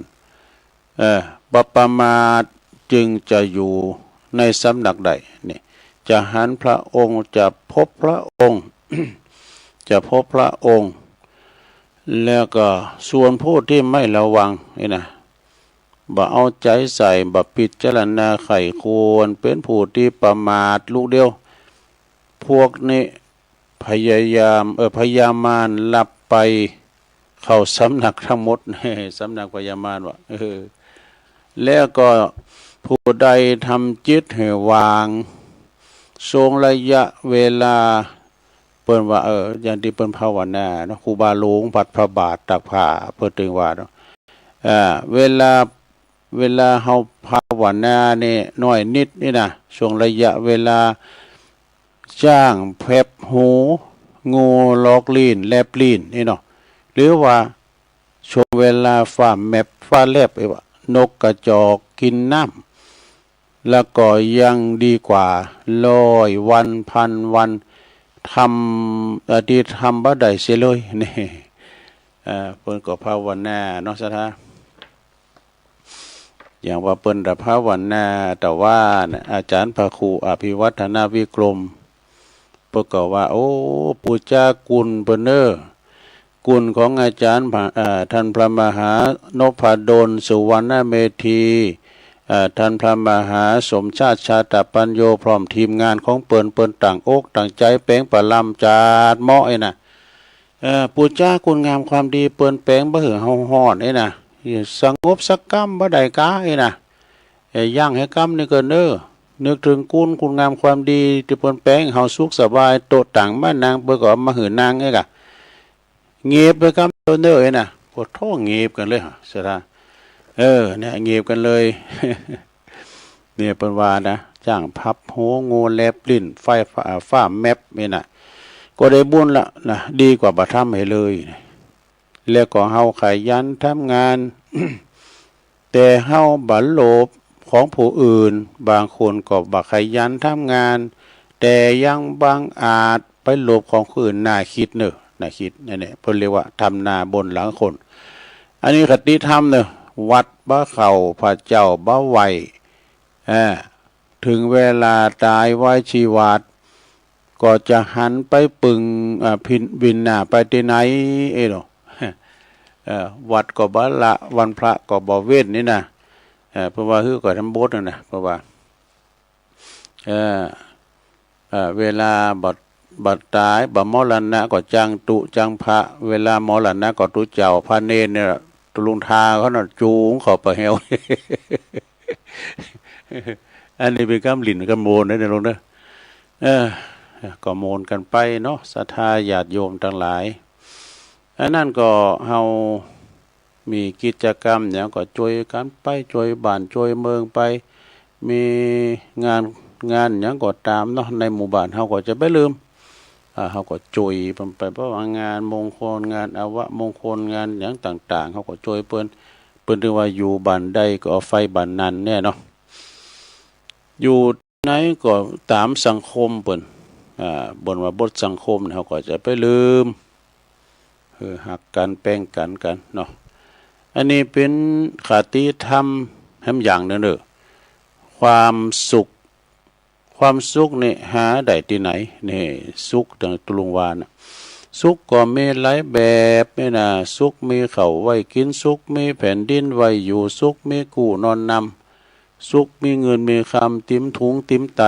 บ่ประมาทจึงจะอยู่ในสำนักใดนี่จะหันพระองค์จะพบพระองค์ จะพบพระองค์แล้วก็ส่วนผู้ที่ไม่ระวังนี่นะบ่เอาใจใส่บ่พิจารณาไข้ควรเป็นผู้ที่ประมาทลูกเดียวพวกนี้พยายามารหลับไปเข้าสำนักทั้งหมดสำนักพยามารวะแล้วก็ผู้ใดทำจิตให้วางทรงระยะเวลาเปิ้นว่าอย่างที่เปิ้นภาวนาเนาะครูบาหลวงปัดพระบาทตักผ้าเปิ้นถึงว่าเนาะเวลาเฮาภาวนานี่น้อยนิดนี่นะช่วงระยะเวลาจ้างแผบหูงูลอกลีนแลบลีนนี่เนาะหรือว่าช่วงเวลาฟ้าแมบฟ้าแลบว่านกกระจอกกินน้ำแล้วก็ยังดีกว่า100 วันพันวันทำที่ทำบ่ได้เสียเลยนี่เพิ่นก็ภาวนาเนาะซะท่าอย่างว่าเปิ้นแต่ภาวนาแต่ว่าอาจารย์พระครูอภิวัฒนาวิกรมเพิ่นก็ว่าโอ้ปู่เจ้ากุลเปิ้นกุลของอาจารย์ท่านพระมหานพดลสุวรรณเมธีท่านพระมหาสมชาติชาตปัญโยพร้อมทีมงานของเปิ้นต่างอกต่างใจแปลงปะลำจาดเหมาะน่ะปู่เจ้าคุณงามความดีเปิ้นแปลงบ่หือเฮาฮ้อนน่ะสงบสักกรรมบ่ได้กาน่ะย่างให้กรรมนี่เกินนึกถึงคุณงามความดีที่เปิ้นแปลงเฮาสุขสบายโตต่างบ้านนางเปิ้นก็มาหือนางกะเงียบไปกรรมโตเด้อน่ะปวดท้องเงียบกันเลยฮะซะท่าเนี่ยเงียบกันเลยเนี่ยเป็นว่านะจ้างพับหัวงูแลบลิ้นไฟฟ้าแมปนี่นะก็ได้บุญละนะดีกว่าบ่ทำให้เลยแล้วก็เฮาขยันทำงาน แต่เฮาบ่โลภของผู้อื่นบางคนก็บ่ขยันทำงานแต่ยังบางอาจไปโลภของผู้อื่นน่าคิดน่าคิดนี่เพิ่นเรียกว่าทำนาบนหลังคนอันนี้คติธรรมวัดบ้าเข่าพระเจ้าบ้าไหวถึงเวลาตายไว้ชีวัดก็จะหันไปปึงพินบินหน้าไปที่ไหนเนาะวัดก็บ่ละวันพระก็บ่เว้นนี่นะ เพราะว่าฮื้อก่อนทำโบสถ์นะเพราะว่าเวลาบัดตายบัดมรณะก็จังตุจังพระเวลามรณะก็ตุเจ้าพระเนรเนี่ยตุลุงทาเขาน่ะจูงเขาไปเฮว อันนี้เป็นกำหลินกำโมนนะลงเด้อก็โมนกันไปเนาะศรัทธาญาติโยมทั้งหลายอันนั้นก็เฮามีกิจกรรมเนี่ยก็ช่วยกันไปช่วยบ้านช่วยเมืองไปมีงานอย่างก็ตามเนาะในหมู่บ้านเฮาก็จะไม่ลืมเฮาก็ช่วยไปเพราะว่างานมงคลงานอวมงคลงานอย่างต่างๆเฮาก็ช่วยเพิ่นถึงว่าอยู่บ้านใดก็เอาไฟบ้านนั้นแน่เนาะอยู่ไหนก็ตามสังคมเพิ่นบนว่าบทสังคมเฮาก็จะไปลืมหักกันแป้งกันเนาะอันนี้เป็นคติธรรมแห่งอย่างนึงเด้อความสุขนี่หาได้ที่ไหนนี่สุขดังตุลุงวานะสุขก็มีหลายแบบนี่นะสุขมีข้าวไว้กินสุขมีแผ่นดินไว้อยู่สุขมีกู้นอนนำสุขมีเงินมีคำติ้มถุงติ้มไต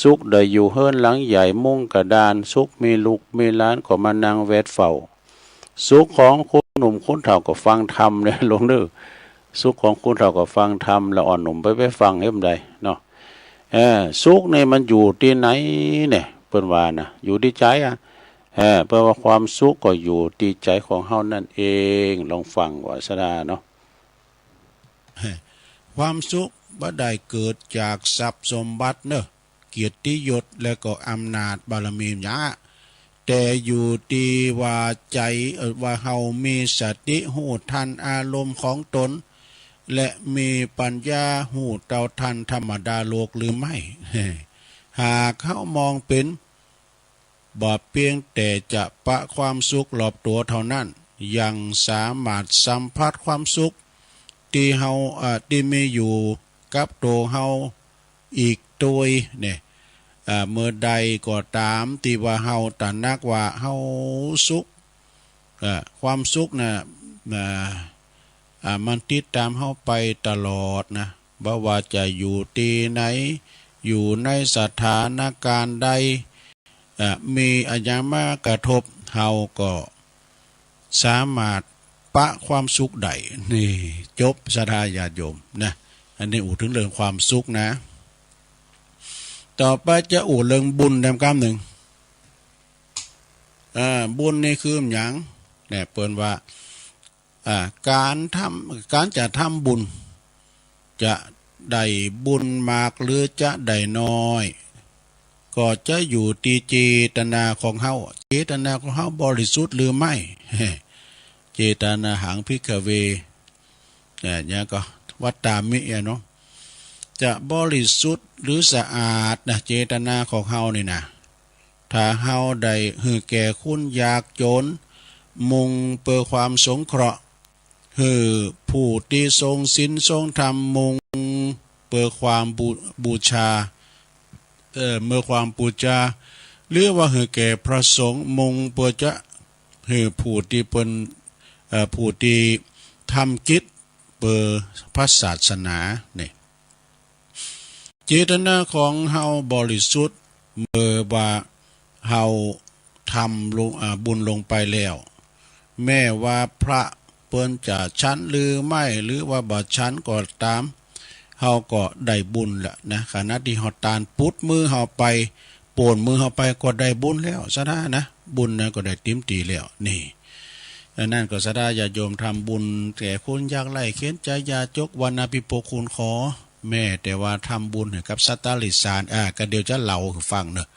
สุขได้อยู่เฮิรนหลังใหญ่มุ้งกระดานสุขมีลูกมีหลานก็มานั่งแวดเฝ้าสุขของคนหนุ่มคนเฒ่าก็ฟังธรรมเนี่ยลงเด้อสุขของคนเฒ่าก็ฟังธรรมแล้วอ่อนหนุ่มไปฟังเฮ็ดใดเนาะสุขนี่มันอยู่ที่ไหนเนี่ยเพิ่นว่านะอยู่ที่ใจเพราะว่าความสุขก็อยู่ที่ใจของเฮานั่นเองลองฟังว่าซะดาเนาะความสุขบ่ได้เกิดจากทรัพย์สมบัติเนอะเกียรติยศและก็อำนาจบารมีหยังแต่อยู่ที่ว่าใจว่าเฮามีสติหูทันอารมณ์ของตนและมีปัญญาหูเท่าทันธรรมดาโลกหรือไม่ หากเขามองเป็นบ่เพียงแต่จะปะความสุขรอบตัวเท่านั้นยังสามารถสัมผัสความสุขที่เฮาที่มีอยู่กับตัวเฮาอีกตัวเนี่ยเมื่อใดก็ตามที่ว่าเฮาตระหนักว่าเฮาสุขความสุขนะมันติดตามเฮาไปตลอดนะบ่ว่าจะอยู่ที่ไหนอยู่ในสถานการณ์ใดมีอัญญามากระทบเฮาก็สามารถปะความสุขได้นี่จบศรัทธาญาติโยมนะอันนี้อู่ถึงเรื่องความสุขนะต่อไปจะอู่เรื่องบุญแดมกำหนึ่งบุญนี่คือหยังเนี่ยเปิ้นว่าการจะทำบุญจะได้บุญมากหรือจะได้น้อยก็จะอยู่ที่เจตนาของเฮาเจตนาของเฮาบริสุทธิ์หรือไม่เจตนาหังภิกขเวเนี่ยก็วัตตามิเนาะจะบริสุทธิ์หรือสะอาดนะเจตนาของเฮานี่นะถ้าเฮาได้หือแก่คุณอยากจนมุงเพื่อความสงเคราะห์หือผู้ที่ทรงศีลทรงธรรมมุงเพื่อความบูชาเมื่อความบูชาหรือว่าหือแก่พระสงฆ์มุงเพื่อจะหือผู้ที่เป็นผู้ที่ทำกิจเพื่อพระศาสนาเนี่ยเจตนาของเฮาบริสุทธิ์เมื่อว่าเฮาทำลงบุญลงไปแล้วแม้ว่าพระเปิ้นจะชั้นหรือไม่หรือว่าบ่ชั้นก็ตามเฮาก็ได้บุญละนะขณะที่เฮาตานปุดมือเฮาไปโปนมือเฮาไปก็ได้บุญแล้วซะนะนะบุญนั้นก็ได้เต็มตีแล้วนี่นั่นก็สดาญาโยมทำบุญแก่คนยากไร้เข็นใจยาจกวันอาภิโปคุณขอแม่แต่ว่าทำบุญให้กับสัตตลิสานก็เดี๋ยวจะเล่าให้ฟังเนอะ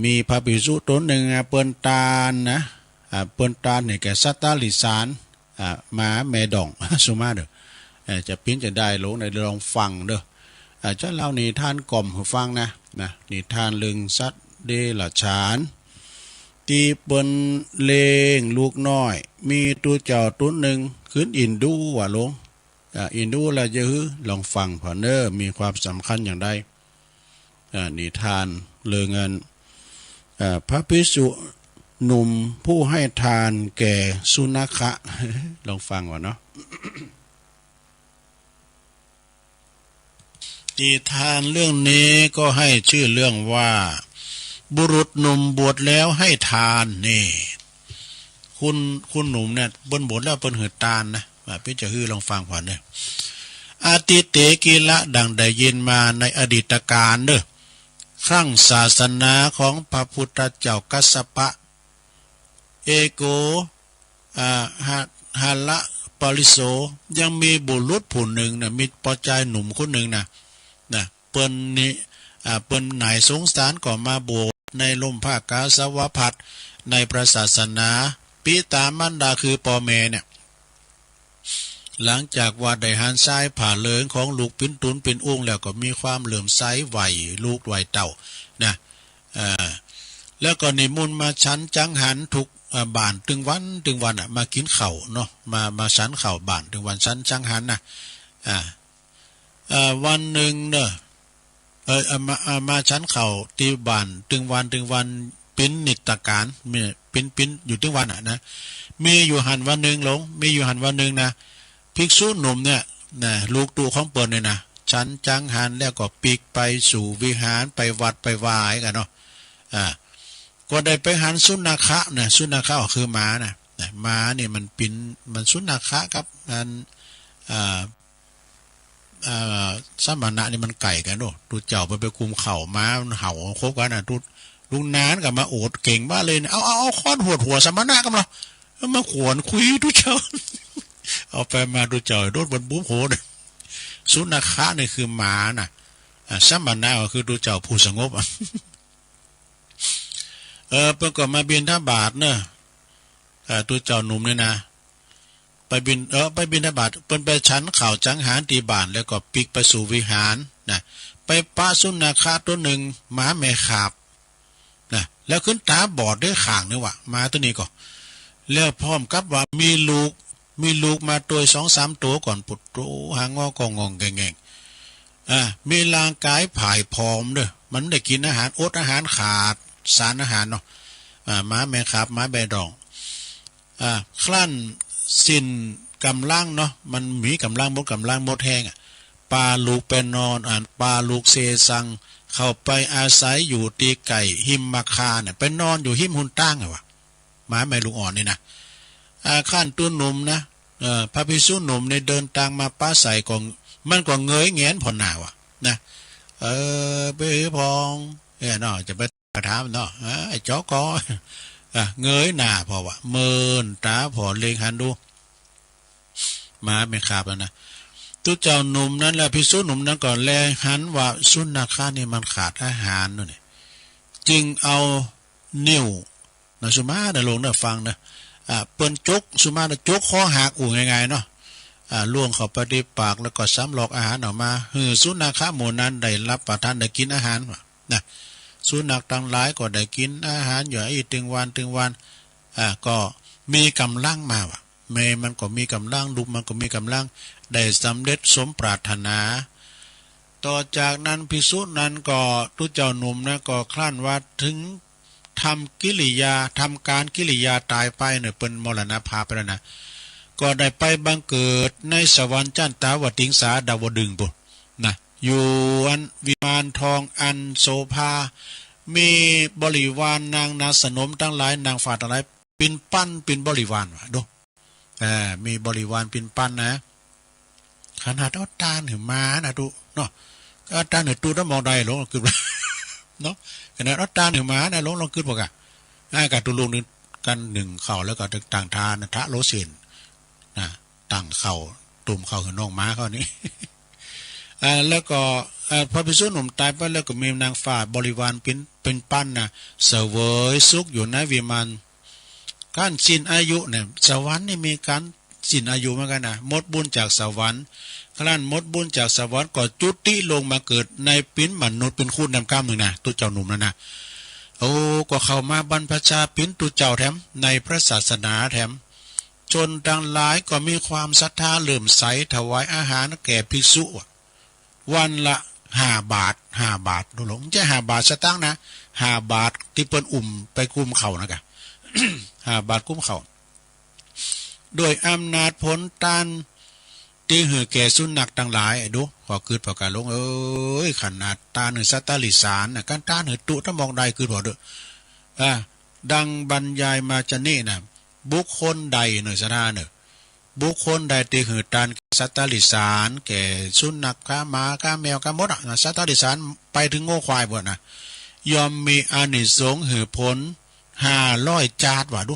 มีพระภิกษุตนหนึ่งเปิ้นตาลนะเปิ้นตาลเนี่ยแก่สัตตลิสานมาแม่ดองสุมาเด้อจะปิ้นจะได้ลงในลองฟังเด้อจะเล่านิทานกล่อมให้ฟังนะนิทานลึงสัตเดรัจฉานตีเปิ้นเลงลูกน้อยมีตัวเจ้าตัวหนึ่งขึ้นอินดูว่าลงอินดูละเยอะลองฟังพอเนอมีความสำคัญอย่างใดนิทานเรื่องเงินพระภิกษุหนุ่มผู้ให้ทานแก่สุนัขะลองฟังว่าเนาะ นิทานเรื่องนี้ก็ให้ชื่อเรื่องว่าบุรุษหนุ่มบวชแล้วให้ทานนี่คุณหนุ่มเนี่ยบนบวชแล้วเปิ้นหือตานนะพี่จะฮือลองฟังก่อนเนี่ยอาติเตกิละดังได้ยินมาในอดีตการเด้อครั้งศาสนาของพระพุทธเจ้ากัสสปะเอโกฮาละปริโสยังมีบุรุษผู้หนึ่งนะมีปอใจหนุ่มคนหนึ่งนะเปิ้นนี่เปิ้นนายสงสารก็มาบวชในลมภาคกาสาวพัดในพระศาสนาปิตามันดาคือปอแม่เนี่ยหลังจากว่าได้หันซ้ายผ่าเลิงของลูกปิ้นตุนเป็นอุ้งแล้วก็มีความเหลื่อมใสไหวลูกไหวเต่านะแล้วก็นิมนต์มาชั้นจังหันทุกบ้านถึงวันมากินข้าวเนาะมาชั้นข้าวบ้านถึงวันชั้นจังหันนะวันหนึ่งเนอะมาชั้นเข่าตีบ้านถึงวันปิ้นนิตการมีปิ้นอยู่ถึงวันนะมีอยู่หันวันหนึ่งหลงมีอยู่หันวันหนึ่งนะภิกษุหนุ่มเนี่ยนะลูกตูของเปิ้นเนี่ยนะชั้นจังหันแล้วก็ปีกไปสู่วิหารไปวัดไปวายกันเนาะก็ได้ไปหันสุนัขะนะสุนัขะก็คือม้านะม้าเนี่ยมันปิ้นมันสุนัขะครับมันสมณะนี่มันไก่กันโน่ตูเจ้าไปคุมเข่าม้ามันเห่าคบกันนะตูลุงนานกับมาโอดเก่งบ้าเลยนะเอาค้อนหัวสมณะกันเรามาขวนคุยตูเจ้าเอาไปมาตูเจ้าโดนบนบุ้มโหดสุนัขะนี่คือม้าน่ะสมณะก็คือตูเจ้าผู้สงบเพิ่งก็มาบิณฑบาตเนอะตูเจ้าหนุ่มเนี่ยนะไปบินทบาทเปิ้นไปชั้นข่าวจังหารตีบานแล้วก็ปิกไปสู่วิหารนะไปปะสุนัขะตัวหนึ่งหมาแม่ขาบนะแล้วขึ้นตาบอดด้วยข่างนี่วะมาตัวนี้ก็แล้วพร้อมกับว่ามีลูกมาตัว2-3ตัวก่อนปุดโตหางอกองงแงงมีร่างกายผายผอมเด้อมันได้กินอาหารอดอาหารขาดสารอาหารเนาะหมาแม่ขาบหมาแบดองคลั่นสิ้นกำลังเนาะมันมีกำลังหมดแห้งปลาลูกเป็นนอนปลาลูกเซซังเข้าไปอาศัยอยู่ตีไก่หิมมาคาเนี่ยไปนอนอยู่หิมหุนตั้งวะหมาแม่ลูกอ่อนนี่นะขั้นตัวหนุ่มนะพระภิกษุหนุ่มในเดินทางมาป้าใส่กองมันก็เงยแงนผ่อนหนาวะนะไปพองเนาะจะไปถามเนาะไอ้จ๊อกก็เงยหน้าพอวะเมินตาพอเล็งหันดูมาไม่ขาบแล้วนะตัวเจ้าหนุ่มนั้นแหละภิกษุหนุ่มนั้นก่อนแลหันว่าสุนัขนี่มันขาดอาหารนู่นนี่จึงเอานิ้วนะสุมาเดี๋ยวลงเดี๋ยวฟังนะเปิ้นจกสุมาจกข้อหักอู่ง่ายๆเนาะล่วงเข้าไปในปากแล้วก็ซ้ำหลอกอาหารออกมาสุนัขหมู่นั้นได้รับประทานได้กินอาหารนะสุนัขทั้งหลายก็ได้กินอาหารอยู่อีกถึงวันก็มีกำลังมาวะแม่มันก็มีกำลังลูกมันก็มีกำลังได้สำเร็จสมปรารถนาต่อจากนั้นภิกษุนั้นก็ตุเจ้าหนุ่มนะก็คลั่นว่าถึงทำการกิริยาตายไปเนี่ยเป็นมรณภาพไปแล้วนะก็ได้ไปบังเกิดในสวรรค์จันตาวติงสาดาวดึงปุ๊นะอยู่อันวิมานทองอันโสภามีบริวารนางนาสนมทั้งหลายนางฝ่าทั้งหลายปินปั้นปินบริวารวะดูมีบริวารปินปั้นนะขนาดเอาตาถึงมานะดูเนาะเอาตาถึงตูต้องมองใดลงคือเนาะขนาดเอาตาถึงมานะลงคือบอกอะการตุลุงกันหนึ่งเข่าแล้วก็ต่างทานทะโลเซนนะต่างเข่าตุ่มเข่าคือน้องม้าเขานี้แล้วก็พระภิกษุหนุ่มตายไปแล้วก็มีนางฟ้าบริวารเป็นปั้นนะเสวยสุขอยู่ในวิมานการสิ้นอายุเนี่ยสวรรค์นี่มีการสิ้นอายุเหมือนกันนะหมดบุญจากสวรรค์ครั้นหมดบุญจากสวรรค์ก็จุติลงมาเกิดในปิ้นมนุษย์เป็นคู่นำก้ามหนึ่งนะตัวเจ้าหนุ่มนั่นนะก็เข้ามาบรรพชาปิ้นตัวเจ้าแถมในพระศาสนาแถมจนดังหลายก็มีความศรัทธาเลื่อมใสถวายอาหารแก่ภิกษุวันละ5 บาทดูหลงจะ5 บาทสตางค์นะ5 บาทที่เปิ้นไปกุมเข่านะกะ 5 บาทกุมเข่าโดยอำนาจผลต้าน ตีหือแก่สุนัขต่างหลายดูขอคืดประกาศลงขนาดตาหนึ่งสัตตลิสารนะการตาหนึ่งตุถ้ามองใดคือบอกเด้อดังบรรยายมาจะนี่นะบุคคลใดหนึ่งสถานเนอบุคคลใดตีหือตานสัตตลิสารแก่สุนัขข้าหมาข้าแมวข้ามดอ่ะสัตตลิสารไปถึงโง่ควายหมดนะยอมมีอานิสงส์หือผล500 จาดว่าดู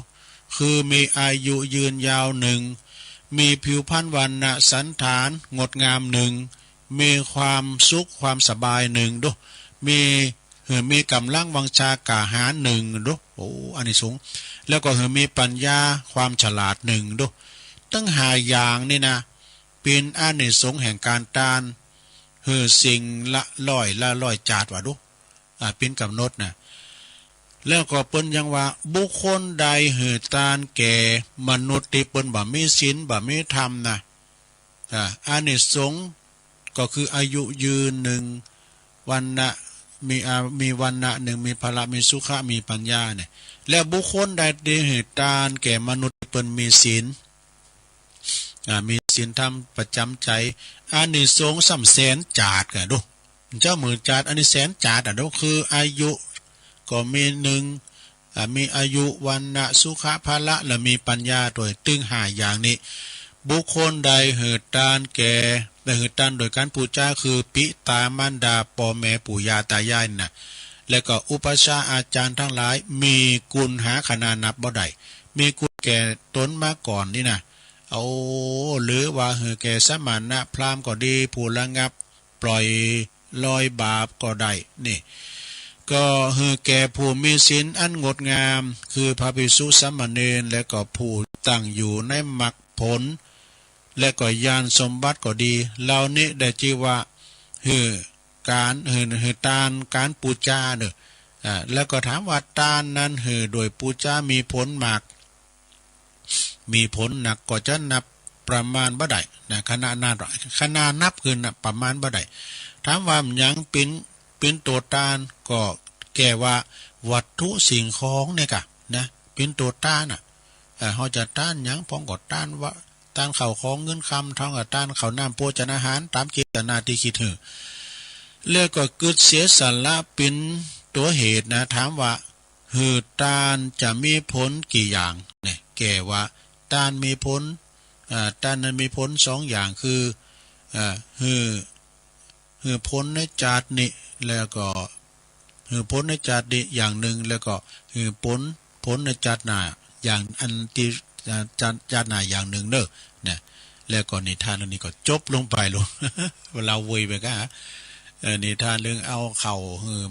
คือมีอายุยืนยาว1มีผิวพรรณวรรณะสันฐานงดงาม1มีความสุขความสบาย1ดูมีกำลังวังชากาหาร1ดูโอ้อานิสงส์แล้วก็มีปัญญาความฉลาด1ดูตั้ง5อย่างนี่นะเป็นอานิสงส์แห่งการตานสิ่งละร้อยจาดว่าดูเป็นกำหนดนะแล้วก็เปิ้นยังว่าบุคคลใดหือตานแก่มนุษย์ที่เปิ้นบ่มีศีลบ่มีธรรมนะอานิสงส์ก็คืออายุยืน1วันนะมีวันนะ1มีพละมีสุขะมีปัญญาเนี่ยแล้วบุคคลใดที่หือตานแก่มนุษย์เปิ้นมีศีลมีศีลธรรมประจำใจอานิสงส์300,000 จาดกะดูเจ้ามือจาดอันนี้100,000 จาดดูคืออายุก็มีมีอายุวันนะสุขะพละและมีปัญญาโดยตึง5อย่างนี้บุคคลใดหือตานแก่ได้หือตานโดยการปูจาคือปิตามารดาพ่อแม่ปู่ย่าตายายน่ะและก็อุปชาอาจารย์ทั้งหลายมีกุลหาขนานับบ่ได้มีกุลแก่ตนมาก่อนนี่นะเอาหรือว่าหือแก่สมณะพราหมณ์ก็ดีผู้ระงับปล่อยลอยบาปก็ได้นี่ก็คือแก่ผู้มีศีลอันงดงามคือพระภิกษุสามเณรและก็ผู้ตั้งอยู่ในมรรคผลและก็ญาณสมบัติก็ดีเหล่านี้ได้ชื่อว่าการตานการปูจาเด้อแล้วก็ถามว่าตานนั้นโดยปูจามีผลมากมีผลหนักก็จะนับประมาณบ่ได้นะขนาดนับคือนับประมาณบ่ได้ถามว่ายังเป็นตัวตานก็แก่ว่าวัตถุสิ่งของเนี่ยกะนะเป็นตัวตานเขาจะต้านยังพ้องก็ต้านว่าต้านเข่าของเงินคำท้องกับต้านเข่าน้ำโภชนาหารตามเจตนาที่คิดถึงแล้วก็เกิดเสียสละเป็นตัวเหตุนะถามว่าตานจะมีผลกี่อย่างเนี่ยแก่ว่าตานมีผลตานนั้นมีผล2อย่างคือพ้นในจาดนี้แล้วก็พ้นในจาดนี้อย่างหนึ่งแล้วก็พ้นในจาดหน้าอย่างอันที่จาดหน้าอย่างหนึ่งเด้อเนี่ยแล้วก็นิทานอันนี้ก็จบลงไปลง เวลาเวยไปก็นิทานเรื่องเอาเข่า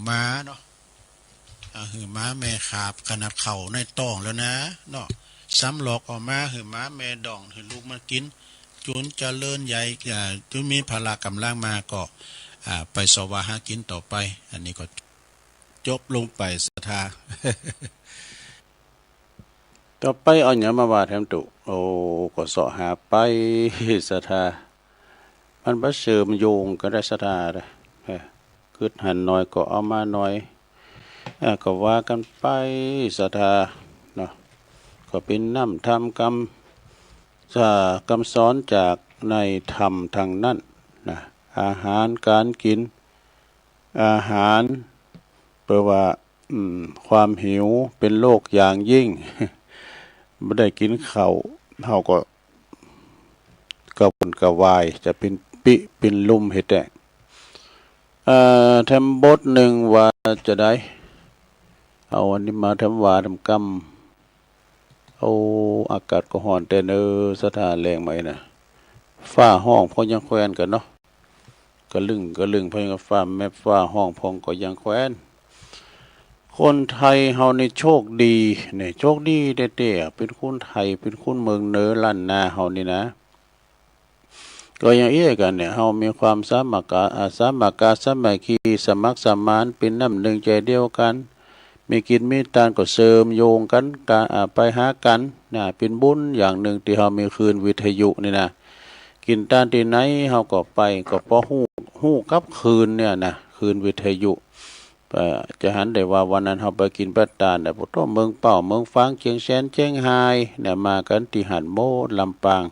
ม้าเนาะม้าแม่ขาบขนาดเข่าในต้องแล้วนะเนาะซ้ำหลอกออกมาม้าแม่ดองลูกมันกินจุนเจริญใหญ่จุนมีพละกำลังมาก็ไปสวาหากินต่อไปอันนี้ก็จบลงไปศรัทธา ต่อไปเอาหยังมาว่าแถมตุโอ้ก็เสาะหาไปศรัทธามันบ่เสริมโยงก็ได้ศรัทธาเด้อคิดหันน้อยก็เอามาน้อยก็ว่ากันไปศรัทธาเนาะก็เป็นน้ำธรรมกรรมคำสอนจากในธรรมทางนั้นนะอาหารการกินอาหารเพื่อว่าความหิวเป็นโรคอย่างยิ่ง ไม่ได้กินข้าวเฮาก็กระวนกระวายจะเป็นลุ่มเฮ็ดแท้ทำบทหนึ่งว่าจะได้เอาอันนี้มาทำว่าทำกรรมเอาอากาศก็ร้อนแต่สถานแรงไหมนะฟ้าห้องพอยังแควนกันเนาะกระลึงพอยังฟ้าแม่ฟ้าห้องพองก็ยังแควนคนไทยเฮานี่โชคดีเนี่ยโชคดีแท้ๆเป็นคนไทยเป็นคนเมืองเหนือล้านนาเฮานี่นะก็อย่างกันเนี่ยเฮามีความสามัคคีสามัคคีสมัครสมานเป็นน้ำหนึ่งใจเดียวกันมีกินมีทานก็เสริมโยงกันไปหากันนะเป็นบุญอย่างหนึ่งที่เฮามีคืนวิทยุนี่นะกินทานที่ไหนเฮาก็ไปก็พอฮู้กับคืนเนี่ยนะคืนวิทยุจะหันได้ว่าวันนั้นเฮาไปกินประทานแต่พวกเมืองเป่าเมืองฟางเชียงแสนเชียงไฮ้เนี่ยมากันที่หันโมลำปาง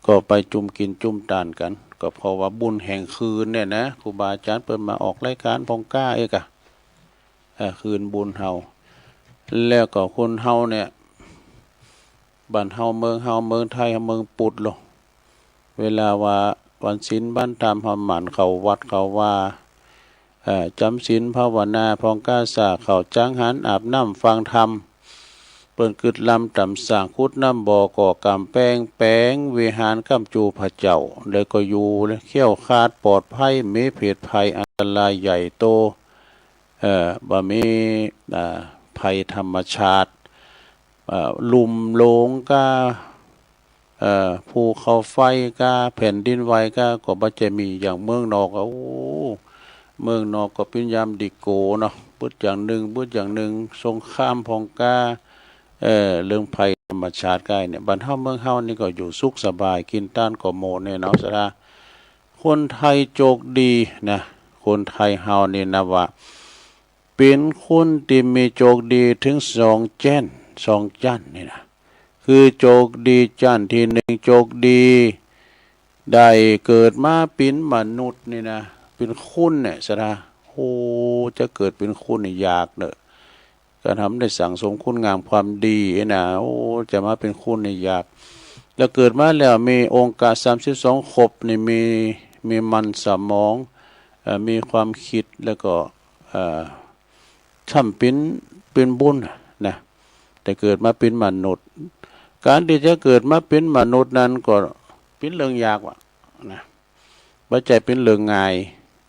ก็ไปจุ่มกินจุ่มทานกันก็เพราะว่าบุญแห่งคืนเนี่ยนะครูบาอาจารย์เปิดมาออกรายการพองก้าเอกอะคืนบุญเฮาแล้วก็คนเฮาเนี่ยบ้านเฮาเมืองไทยเมืองปุดหรอเวลาว่าวันศีลบ้านตามหหมันเขาวัดเขาว่าจำศีลภาวนาพองก้าสาเขาจ้างหันอาบน้ำฟังธรรมเปิ้นกึดลำต่ำสร้างคุดน้ำบ่อก่อกำแป้งวิหารกำจูพระเจ้าแล้วก็อยู่เขี้ยวคาดปลอดภัยมีเพศภัยอันตรายใหญ่โตบ่มีภัยธรรมชาติลุ่มโลงก็ภูเขาไฟก็แผ่นดินไหวก็บ่จะมีอย่างเมืองนอกโอ้เมืองนอกก็เป็นยามดิโกเนาะบึดอย่างหนึ่งสงครามพองกาเรื่องภัยธรรมชาติใกล้เนี่ยบ้านเฮาเมืองเฮานี่ก็อยู่สุขสบายกินต้านก็โมเนี่ยเนาะสระคนไทยโชคดีนะคนไทยเฮานี่นะว่าเป็นคนที่มีโชคดีถึง2จันนี่นะคือโชคดีจันที่1โชคดีได้เกิดมาเป็นมนุษย์นี่นะเป็นคุณเนี่ยสระโอ้จะเกิดเป็นคุณนี่ยากเนอะการทำได้สั่งสมคุณงามความดีนะโอ้จะมาเป็นคุณนี่ยากแล้วเกิดมาแล้วมีองค์การ32ครบนี่มีมันสมองมีความคิดแล้วก็ช่ำเป็นบุญนะแต่เกิดมาเป็นมนุษย์การที่จะเกิดมาเป็นมนุษย์นั้นก็เป็นเรื่องยากว่ะนะบ่ใจเป็นเรื่องง่าย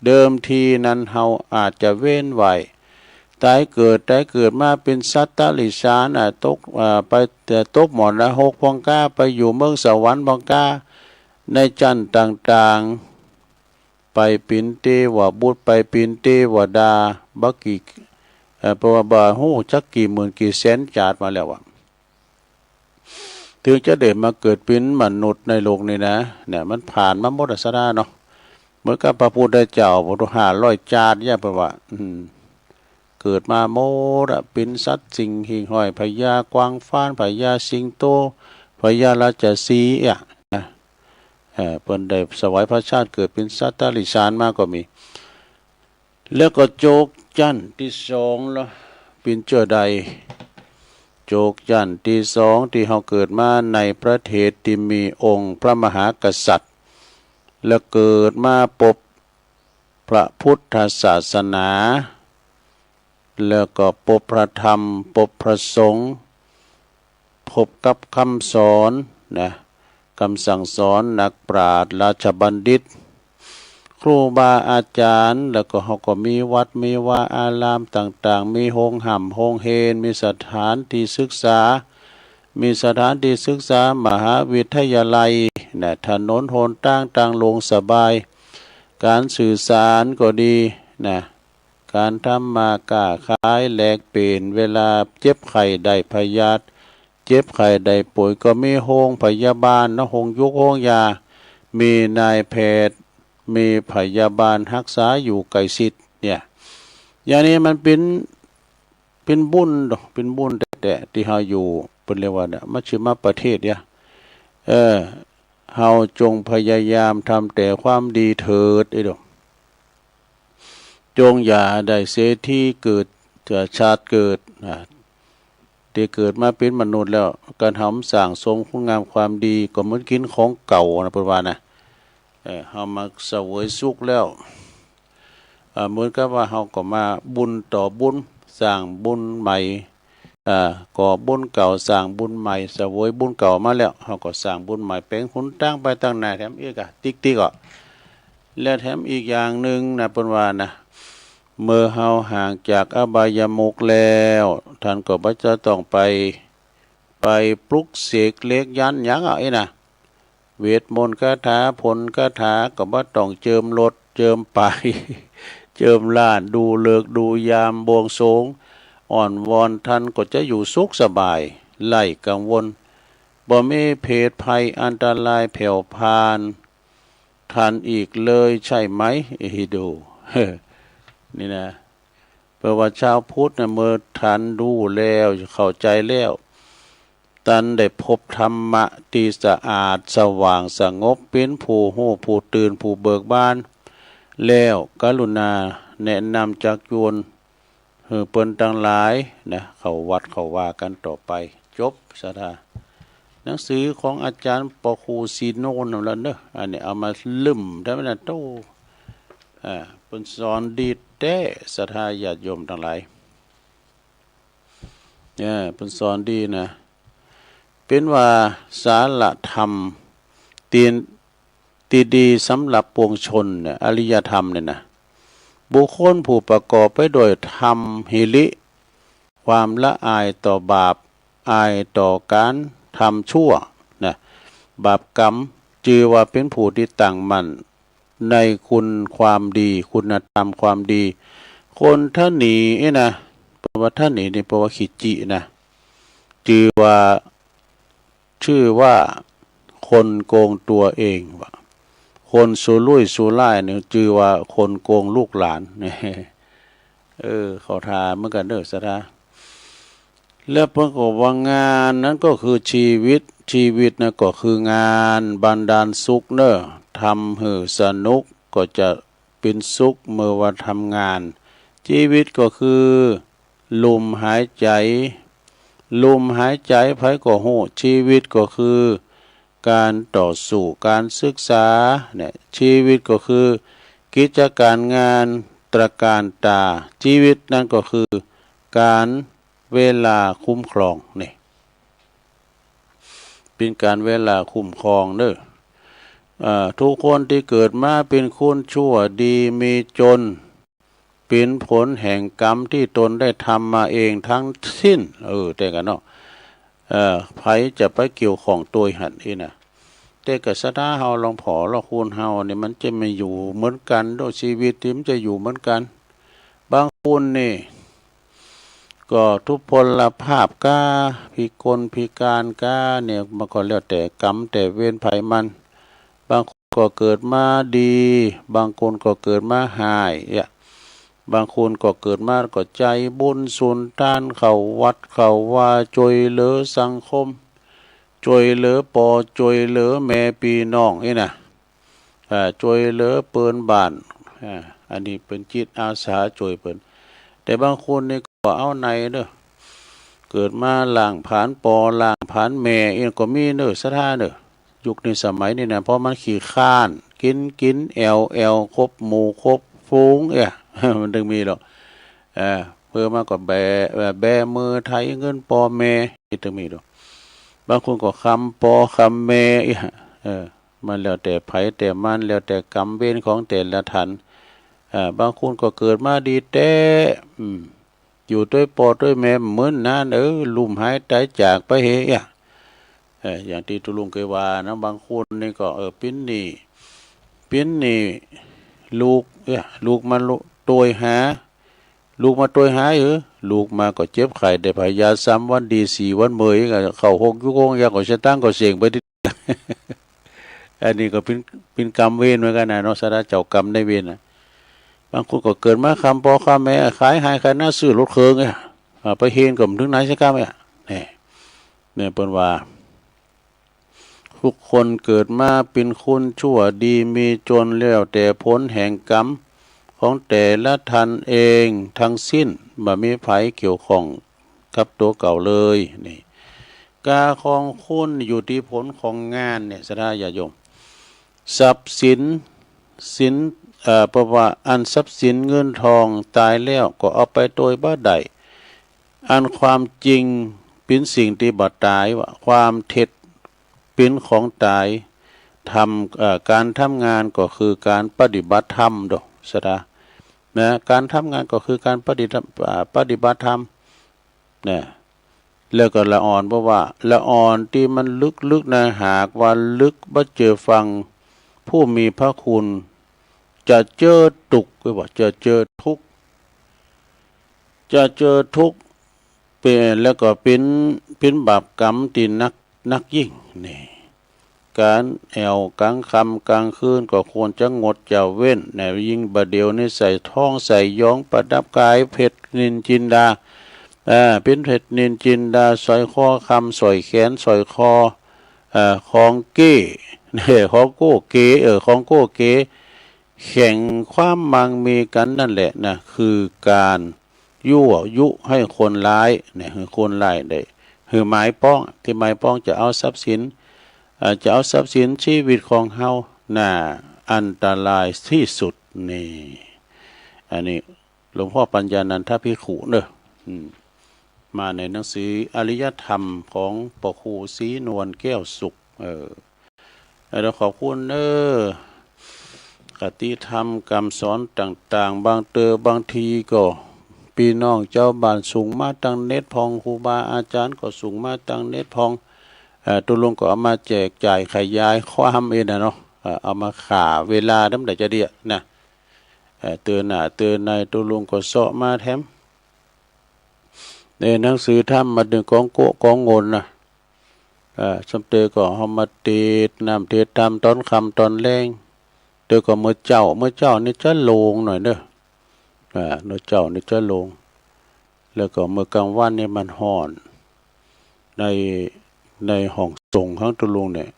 เดิมทีนั้นเฮาอาจจะเว้นไว้ตายเกิดมาเป็นสัตตลิสานตกไปแต่ตกหมอนละ6พองก้าไปอยู่เมืองสวรรค์พองก้าในจันทร์ต่างๆไปปินเทวบุตรไปปินเทวดาบักกี่เพราะว่าบ่ฮู้จักกี่หมื่นกี่แสนจาดมาแล้วอ่ะถึงจะได้มาเกิดเป็นมนุษย์ในโลกนี้นะเนี่ยมันผ่านมาหมดสระเนาะเหมือนกับพระพุทธเจ้าพุทธ500จาดเนี่ยเพิ่นว่าเกิดมาโมดเป็นสัตว์สิ่งหิ่งห้อยพญากวางฟ้านพญาสิงโตพญาราชสีห์นะเพิ่นได้สวายพระชาติเกิดเป็นสัตตลิสานมาก็มีแล้วก็โจกจันทร์ที่2แล้วเป็นเจ้าใดโจกจันทร์ที่2ที่เฮาเกิดมาในประเทศที่มีองค์พระมหากษัตริย์แล้วเกิดมาพบพระพุทธศาสนาแล้วก็พบพระธรรมพบพระสงฆ์พบกับคำสอนนะคำสั่งสอนนักปราชญ์ราชบัณฑิตครูบาอาจารย์แล้วก็เขาก็มีวัดมีวาอารามต่างๆมีโรงห่ำโรงเฮนมีสถานที่ศึกษามหาวิทยาลัยนะถนนหนต่างลงสบายการสื่อสารก็ดีนะการทำมาค้าขายแลกเปลี่ยนเวลาเจ็บไข้ได้พยาธิเจ็บไข้ได้ป่วยก็มีโรงพยาบาลนะโรงยุกโรงยามีนายแพทย์มีพยาบาลรักษาอยู่ใกล้ชิดเนี่ยอย่างนี้มันเป็นบุญแต่ที่เฮาอยู่เป็นเรียกว่าเนี่ยมัชฌิมประเทศเนี่ยเฮาจงพยายามทำแต่ความดีเถิดไอ้ดอกจงอย่าได้เสียที่เกิดชาติเกิดที่เกิดมาเป็นมนุษย์แล้วการทำสร้างสมคุณงามความดีก็เหมือนกินของเก่านะเพิ่นว่านะเฮามาเสวยสุขแล้วเหมือนกับว่าเฮาก็มาบุญต่อบุญสร้างบุญใหม่ก่อบุญเก่าสร้างบุญใหม่เสวยบุญเก่ามาแล้วเฮาก็สร้างบุญใหม่แปลงหนทางไปตั้งหน้าแถมอีกติ๊กอ่ะแล้วแถมอีกอย่างหนึ่งนะเพิ่นว่านะเมื่อเฮาห่างจากอบายมุขแล้วท่านก็บ่จะต้องไปปลุกเสกเลขยันหยังนะเวทมนต์คาถาผลคาถาก็บ่ต้องเจิมรถเจิมไป เจิมล้านดูเลิกดูยามบวงสรวงอ่อนวอนท่านก็จะอยู่สุขสบายไร้กังวลบ่มีเพศภัยอันตรายแผ่วพานท่านอีกเลยใช่ไหมดู นี่นะเพราะว่าชาวพุทธนะเมื่อท่านรู้แล้วเข้าใจแล้ว ตันได้พบธรรมะที่สะอาดสว่างสงบเป็นผู้หู้ผู้ตื่นผู้เบิกบานแล้วกรุณาแนะนำจักยวนเปิ้นทั้งหลายนะเข้าวัดเข้าว่ากันต่อไปจบสถาหนังสือของอาจารย์ปอคูซีโนนั่นแหละเนอะอันนี้เอามาลืมได้ไหมนะโตเป็นสอนดีแท้ศรัทธาญาติโยมทั้งหลายเนี่ยเป็นสอนดีนะเป็นว่าสาระธรรมตีดีสำหรับปวงชนเนี่ยอริยธรรมเนี่ยนะบุคคลผู้ประกอบไปโดยธรรมหิริความละอายต่อบาปอายต่อการทำชั่วนะบาปกรรมจือว่าเป็นผู้ที่ตั้งมั่นในคุณความดีคุณธรรมความดีคนท่านหนีนะเพราะว่าท่านหนีนี่เพราะว่าขิจินะจือว่าชื่อว่าคนโกงตัวเองว่าคนสูลุยสูล่ายเนี่ยจือว่าคนโกงลูกหลานเนี่ยเขาทาเหมือนกันเด้อสถาแล้วปรากฏว่างานนั้นก็คือชีวิตนะก็คืองานบันดาลสุขเนอะทำให้สนุกก็จะเป็นสุขเมื่อว่าทำงานชีวิตก็คือลมหายใจไผก็โหชีวิตก็คือการต่อสู้การศึกษาเนี่ยชีวิตก็คือกิจการงานตระการตาชีวิตนั่นก็คือการเวลาคุ้มครองเนี่ยเป็นการเวลาคุ้มครองเด้อทุกคนที่เกิดมาเป็นคนชั่วดีมีจนเป็นผลแห่งกรรมที่ตนได้ทำมาเองทั้งสิ้นแต่กันเนาะไผจะไปเกี่ยวของตัวหันนะแต่กับสถาเฮาลองผอเราคูณเฮาเนี่ยมันจะไม่อยู่เหมือนกันโดยชีวิตที่มันจะอยู่เหมือนกันบางคนนี่ก็ทุพพลภาพก้าพิกลพิการก้าเนี่ยมันก็แล้วแต่กรรมแต่เวรไผมันบางคนก็เกิดมาดีบางคนก็เกิดมาหายบางคนก็เกิดมาก็ใจบุญสุนทานเข้าวัดเข้าว่าช่วยเหลือสังคมช่วยเหลือช่วยเหลือแม่พี่น้องนี่นะช่วยเหลือเปิ้นบ้านอันนี้เป็นจิตอาสาช่วยเปิ้นแต่บางคนนี่ก็เอาในเด้อเกิดมาล่างผานล่างผานแม่เองก็มีเด้อสถาเด้อยุคนี้สมัยนี้นะเพราะมันขี้ข้านกินแอลครบหมู่ครบฟูงมันถึงมีหรอกเพื่อมาก็แบมือไทยเงินแม่ถึงมีหรอกบางคนก็คำแม่มันแล้วแต่ไผแต่มันแล้วแต่กรรมเวรของแต่ละท่านบางคนก็เกิดมาดีแต่อยู่ด้วยด้วยแม่เหมือนนั้นลุ่มหายใจจากไปอย่างที่ตุลุงเคยว่านะบางคนนี่ก็ปิ้นนี่ลูกมาตัวหาลูกมาลูกมาก็เจ็บไข้ได้พยาซ้ำวันดี4วันเมยก็เข้า6ยุคงยาก็จะตั้งก็เสียงไปดิอันนี้ก็เป็นกรรมเวรเหมือนกันนะเนาะสระเจ้ากรรมได้เวรนะบางคนก็เกิดมาคำคำแม่ขายหายขายหน้าซื้อรถเครื่องไปเฮนกับถึงไหนสักกรรมเนี่ยเปิ้นว่าทุกคนเกิดมาเป็นคนชั่วดีมีจนแล้วแต่ผลแห่งกรรมของแต่ละท่านเองทั้งสิ้นบ่มีไผเกี่ยวข้องกับตัวเก่าเลยนี่กาของคุณอยู่ที่ผลของงานเนี่ยสถาญาโยมทรัพย์สินเพราะว่าอันทรัพย์สินเงินทองตายแล้วก็เอาไปโดยบ่ได้อันความจริงเป็นสิ่งที่บ่ตายว่าความเท็จเป็นของตายการทำงานก็คือการปฏิบัติธรรมดอกสถานะการทำงานก็คือการปฏิบัติธรรมนะแล้วก็ละอ่อนเพราะว่าละอ่อนที่มันลึกนะหากว่าลึกบ่เจอฟังผู้มีพระคุณจะเจอทุกข์ก็บอกจะเจอทุกข์เป็นแล้วก็เป็นบาปกรรมที่นักยิ่งนี่การกลางค่ำกลางคืนก็ควรจะงดจะเว้นยิ่งบะเดียวนี่ใส่ท้องใส่ย้องประดับกายเพชรนินจินดา เป็นเพชรนินจินดาสอยคอคำสอยแขนสอยคอของเก้เนี่ยของโก้เก๋ของโก้เก๋แข่งความมังมีกันนั่นแหละนะคือการยั่วยุให้คนร้ายเนี่ยคือคนร้ายได้คือหมายป้องที่หมายป้องจะเอาทรัพย์สินจะเอาทรัพย์สินชีวิตของเฮาน่าอันตรายที่สุดนี่อันนี้หลวงพ่อปัญญานันทภิกขุเนอะมาในหนังสืออริยธรรมของปกครูศรีนวลแก้วสุขเราขอบคุณคติธรรมคำสอนต่างๆบางทีก็พี่น้องเจ้าบ้านสูงมาตั้งเน็ตพองครูบาอาจารย์ก็สูงมาตั้งเน็ตพองตุลงก็เอามาแจกจ่ายขยายความเองนะเนาะเอามาขาเวลาน้ำแต่จะเดียนะเตือนหน้าเตือนในตุลงก็เสาะมาแถมในหนังสือธรรมมาดึงของโกกองงนนะสมเตก็เอามาเทศน้ำเทศตามตอนคำตอนแรงเตก็เมื่อเจ้านี่จะลงหน่อยเนอะเมื่อเจ้านี่จะลงแล้วก็เมื่อกลางวันนี่มันห่อนในห้องส่งข้างตุลุงเนี่ย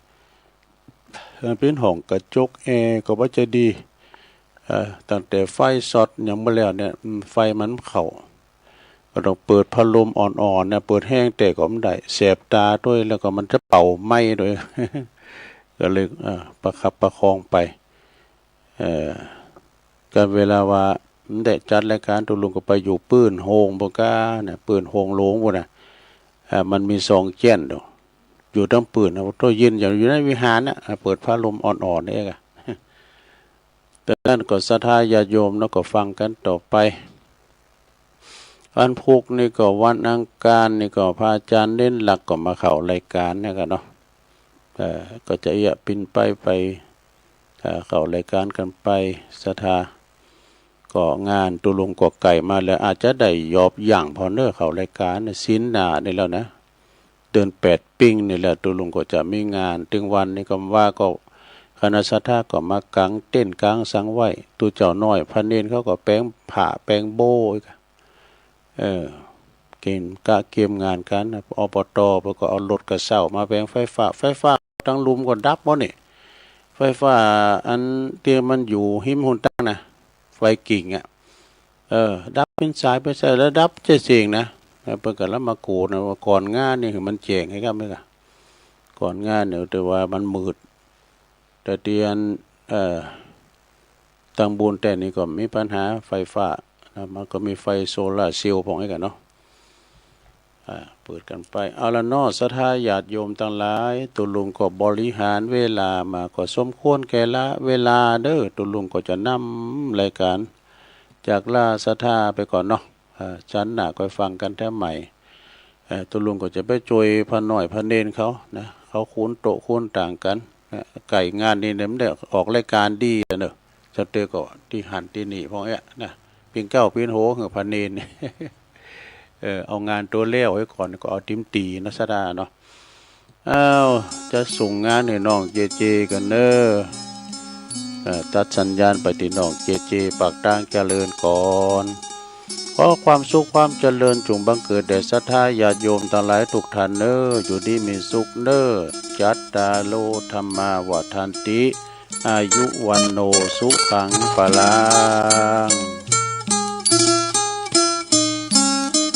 เป็นห้องกระจกแอร์ก็ว่าจะดีตั้งแต่ไฟสดยังไม่แล้วเนี่ยไฟมันเข้าเราต้องเปิดพัดลมอ่อนๆเนี่ยเปิดแห้งแต่ก็ไม่ได้แสบตาด้วยแล้วก็มันจะเป่าไหม้ด้วย ก็เลยประคับประคองไปการเวลาว่าได้จัดรายการตุลุงก็ไปอยู่ปื้นโฮงบก้าเนี่ยปื้นโฮงโลงบนน่ะมันมีซองแจ้นอยู่ตั้งปื้นนะตัวยินอยู่ในวิหารน่ะเปิดพัดลมอ่อนๆนี่ก็แต่นั่นก็ศรัทธาญาติโยมแล้วก็ฟังกันต่อไปวันพุธนี่ก็วันอังคารนี่ก็พระอาจารย์เน้นหลักก็มาเข้ารายการนี่กันเนาะก็จะปินไปเข้ารายการกันไปศรัทธาก็งานตุลุงกไก่มาแล้วอาจจะได้ยอบอย่างพอเนอเข้ารายการสินหนานี่แล้วนะเดือน8ปิ้งนี่แหละตุลุงก็จะมีงานถึงวันนี้ก็ว่าก็คณะศรัทธาก็มากางเต้นกางสังไหวตัวเจ้าน้อยพระเนรเขาก็แปลงผ้าแปลงโบเกณฑ์กะเกมงานกันอบตเพื่อก็เอารถกระเซ้ามาแปลงไฟฟ้าทั้งลุมก็ดับบ่นี่ไฟฟ้าอันเตียมันอยู่หิมหุ่นตั้งนะไฟกิ่งดับเป็นสายแล้วดับจะเสียงนะเพื่อกันแล้วมาโกนว่าก่อนงานนี่มันแจงให้ครับไม่ค่ะก่อนงานเนี่ยแต่ว่ามันมืดแต่เตียนตังบุญแต่นี่ก็มีปัญหาไฟฟ้ามันก็มีไฟโซล่าร์เซลล์พองให้กันเนาะเปิดกันไปเอาละเนาะศรัทธาญาติโยมทั้งหลายตุลุงก็บริหารเวลามาก็สมควรแก่ละเวลาเด้อตุลุงก็จะนำรายการจากลาศรัทธาไปก่อนเนาะชั้นหน้าก็ฟังกันแท้ใหม่ตุลุงก็จะไปจวยพระหน่อยพระเนนเขานะเขาคุ้นโตคุ้นต่างกันไก่งานนี่เนี่ยมันได้ออกรายการดีเนอะจะเตอก็ที่หันที่นี่พอนะเพียงเก้าเพียงโหเหงือพันเนนเอางานตัวเลี้ยวไว้ก่อนก็เอาติมตีนัสดาเนาะจะส่งงานให้น้องเจกันเนอตัดสัญญาณไปที่น้องเจปากทางเจริญก่อนขอความสุขความเจริญจงบังเกิดแด่ศรัทธาญาติโยมทั้งหลายทุกท่านเนออยู่ดีมีสุขเนอจัตตาโลธรรมาวทันติอายุวันโนสุขังปะลัง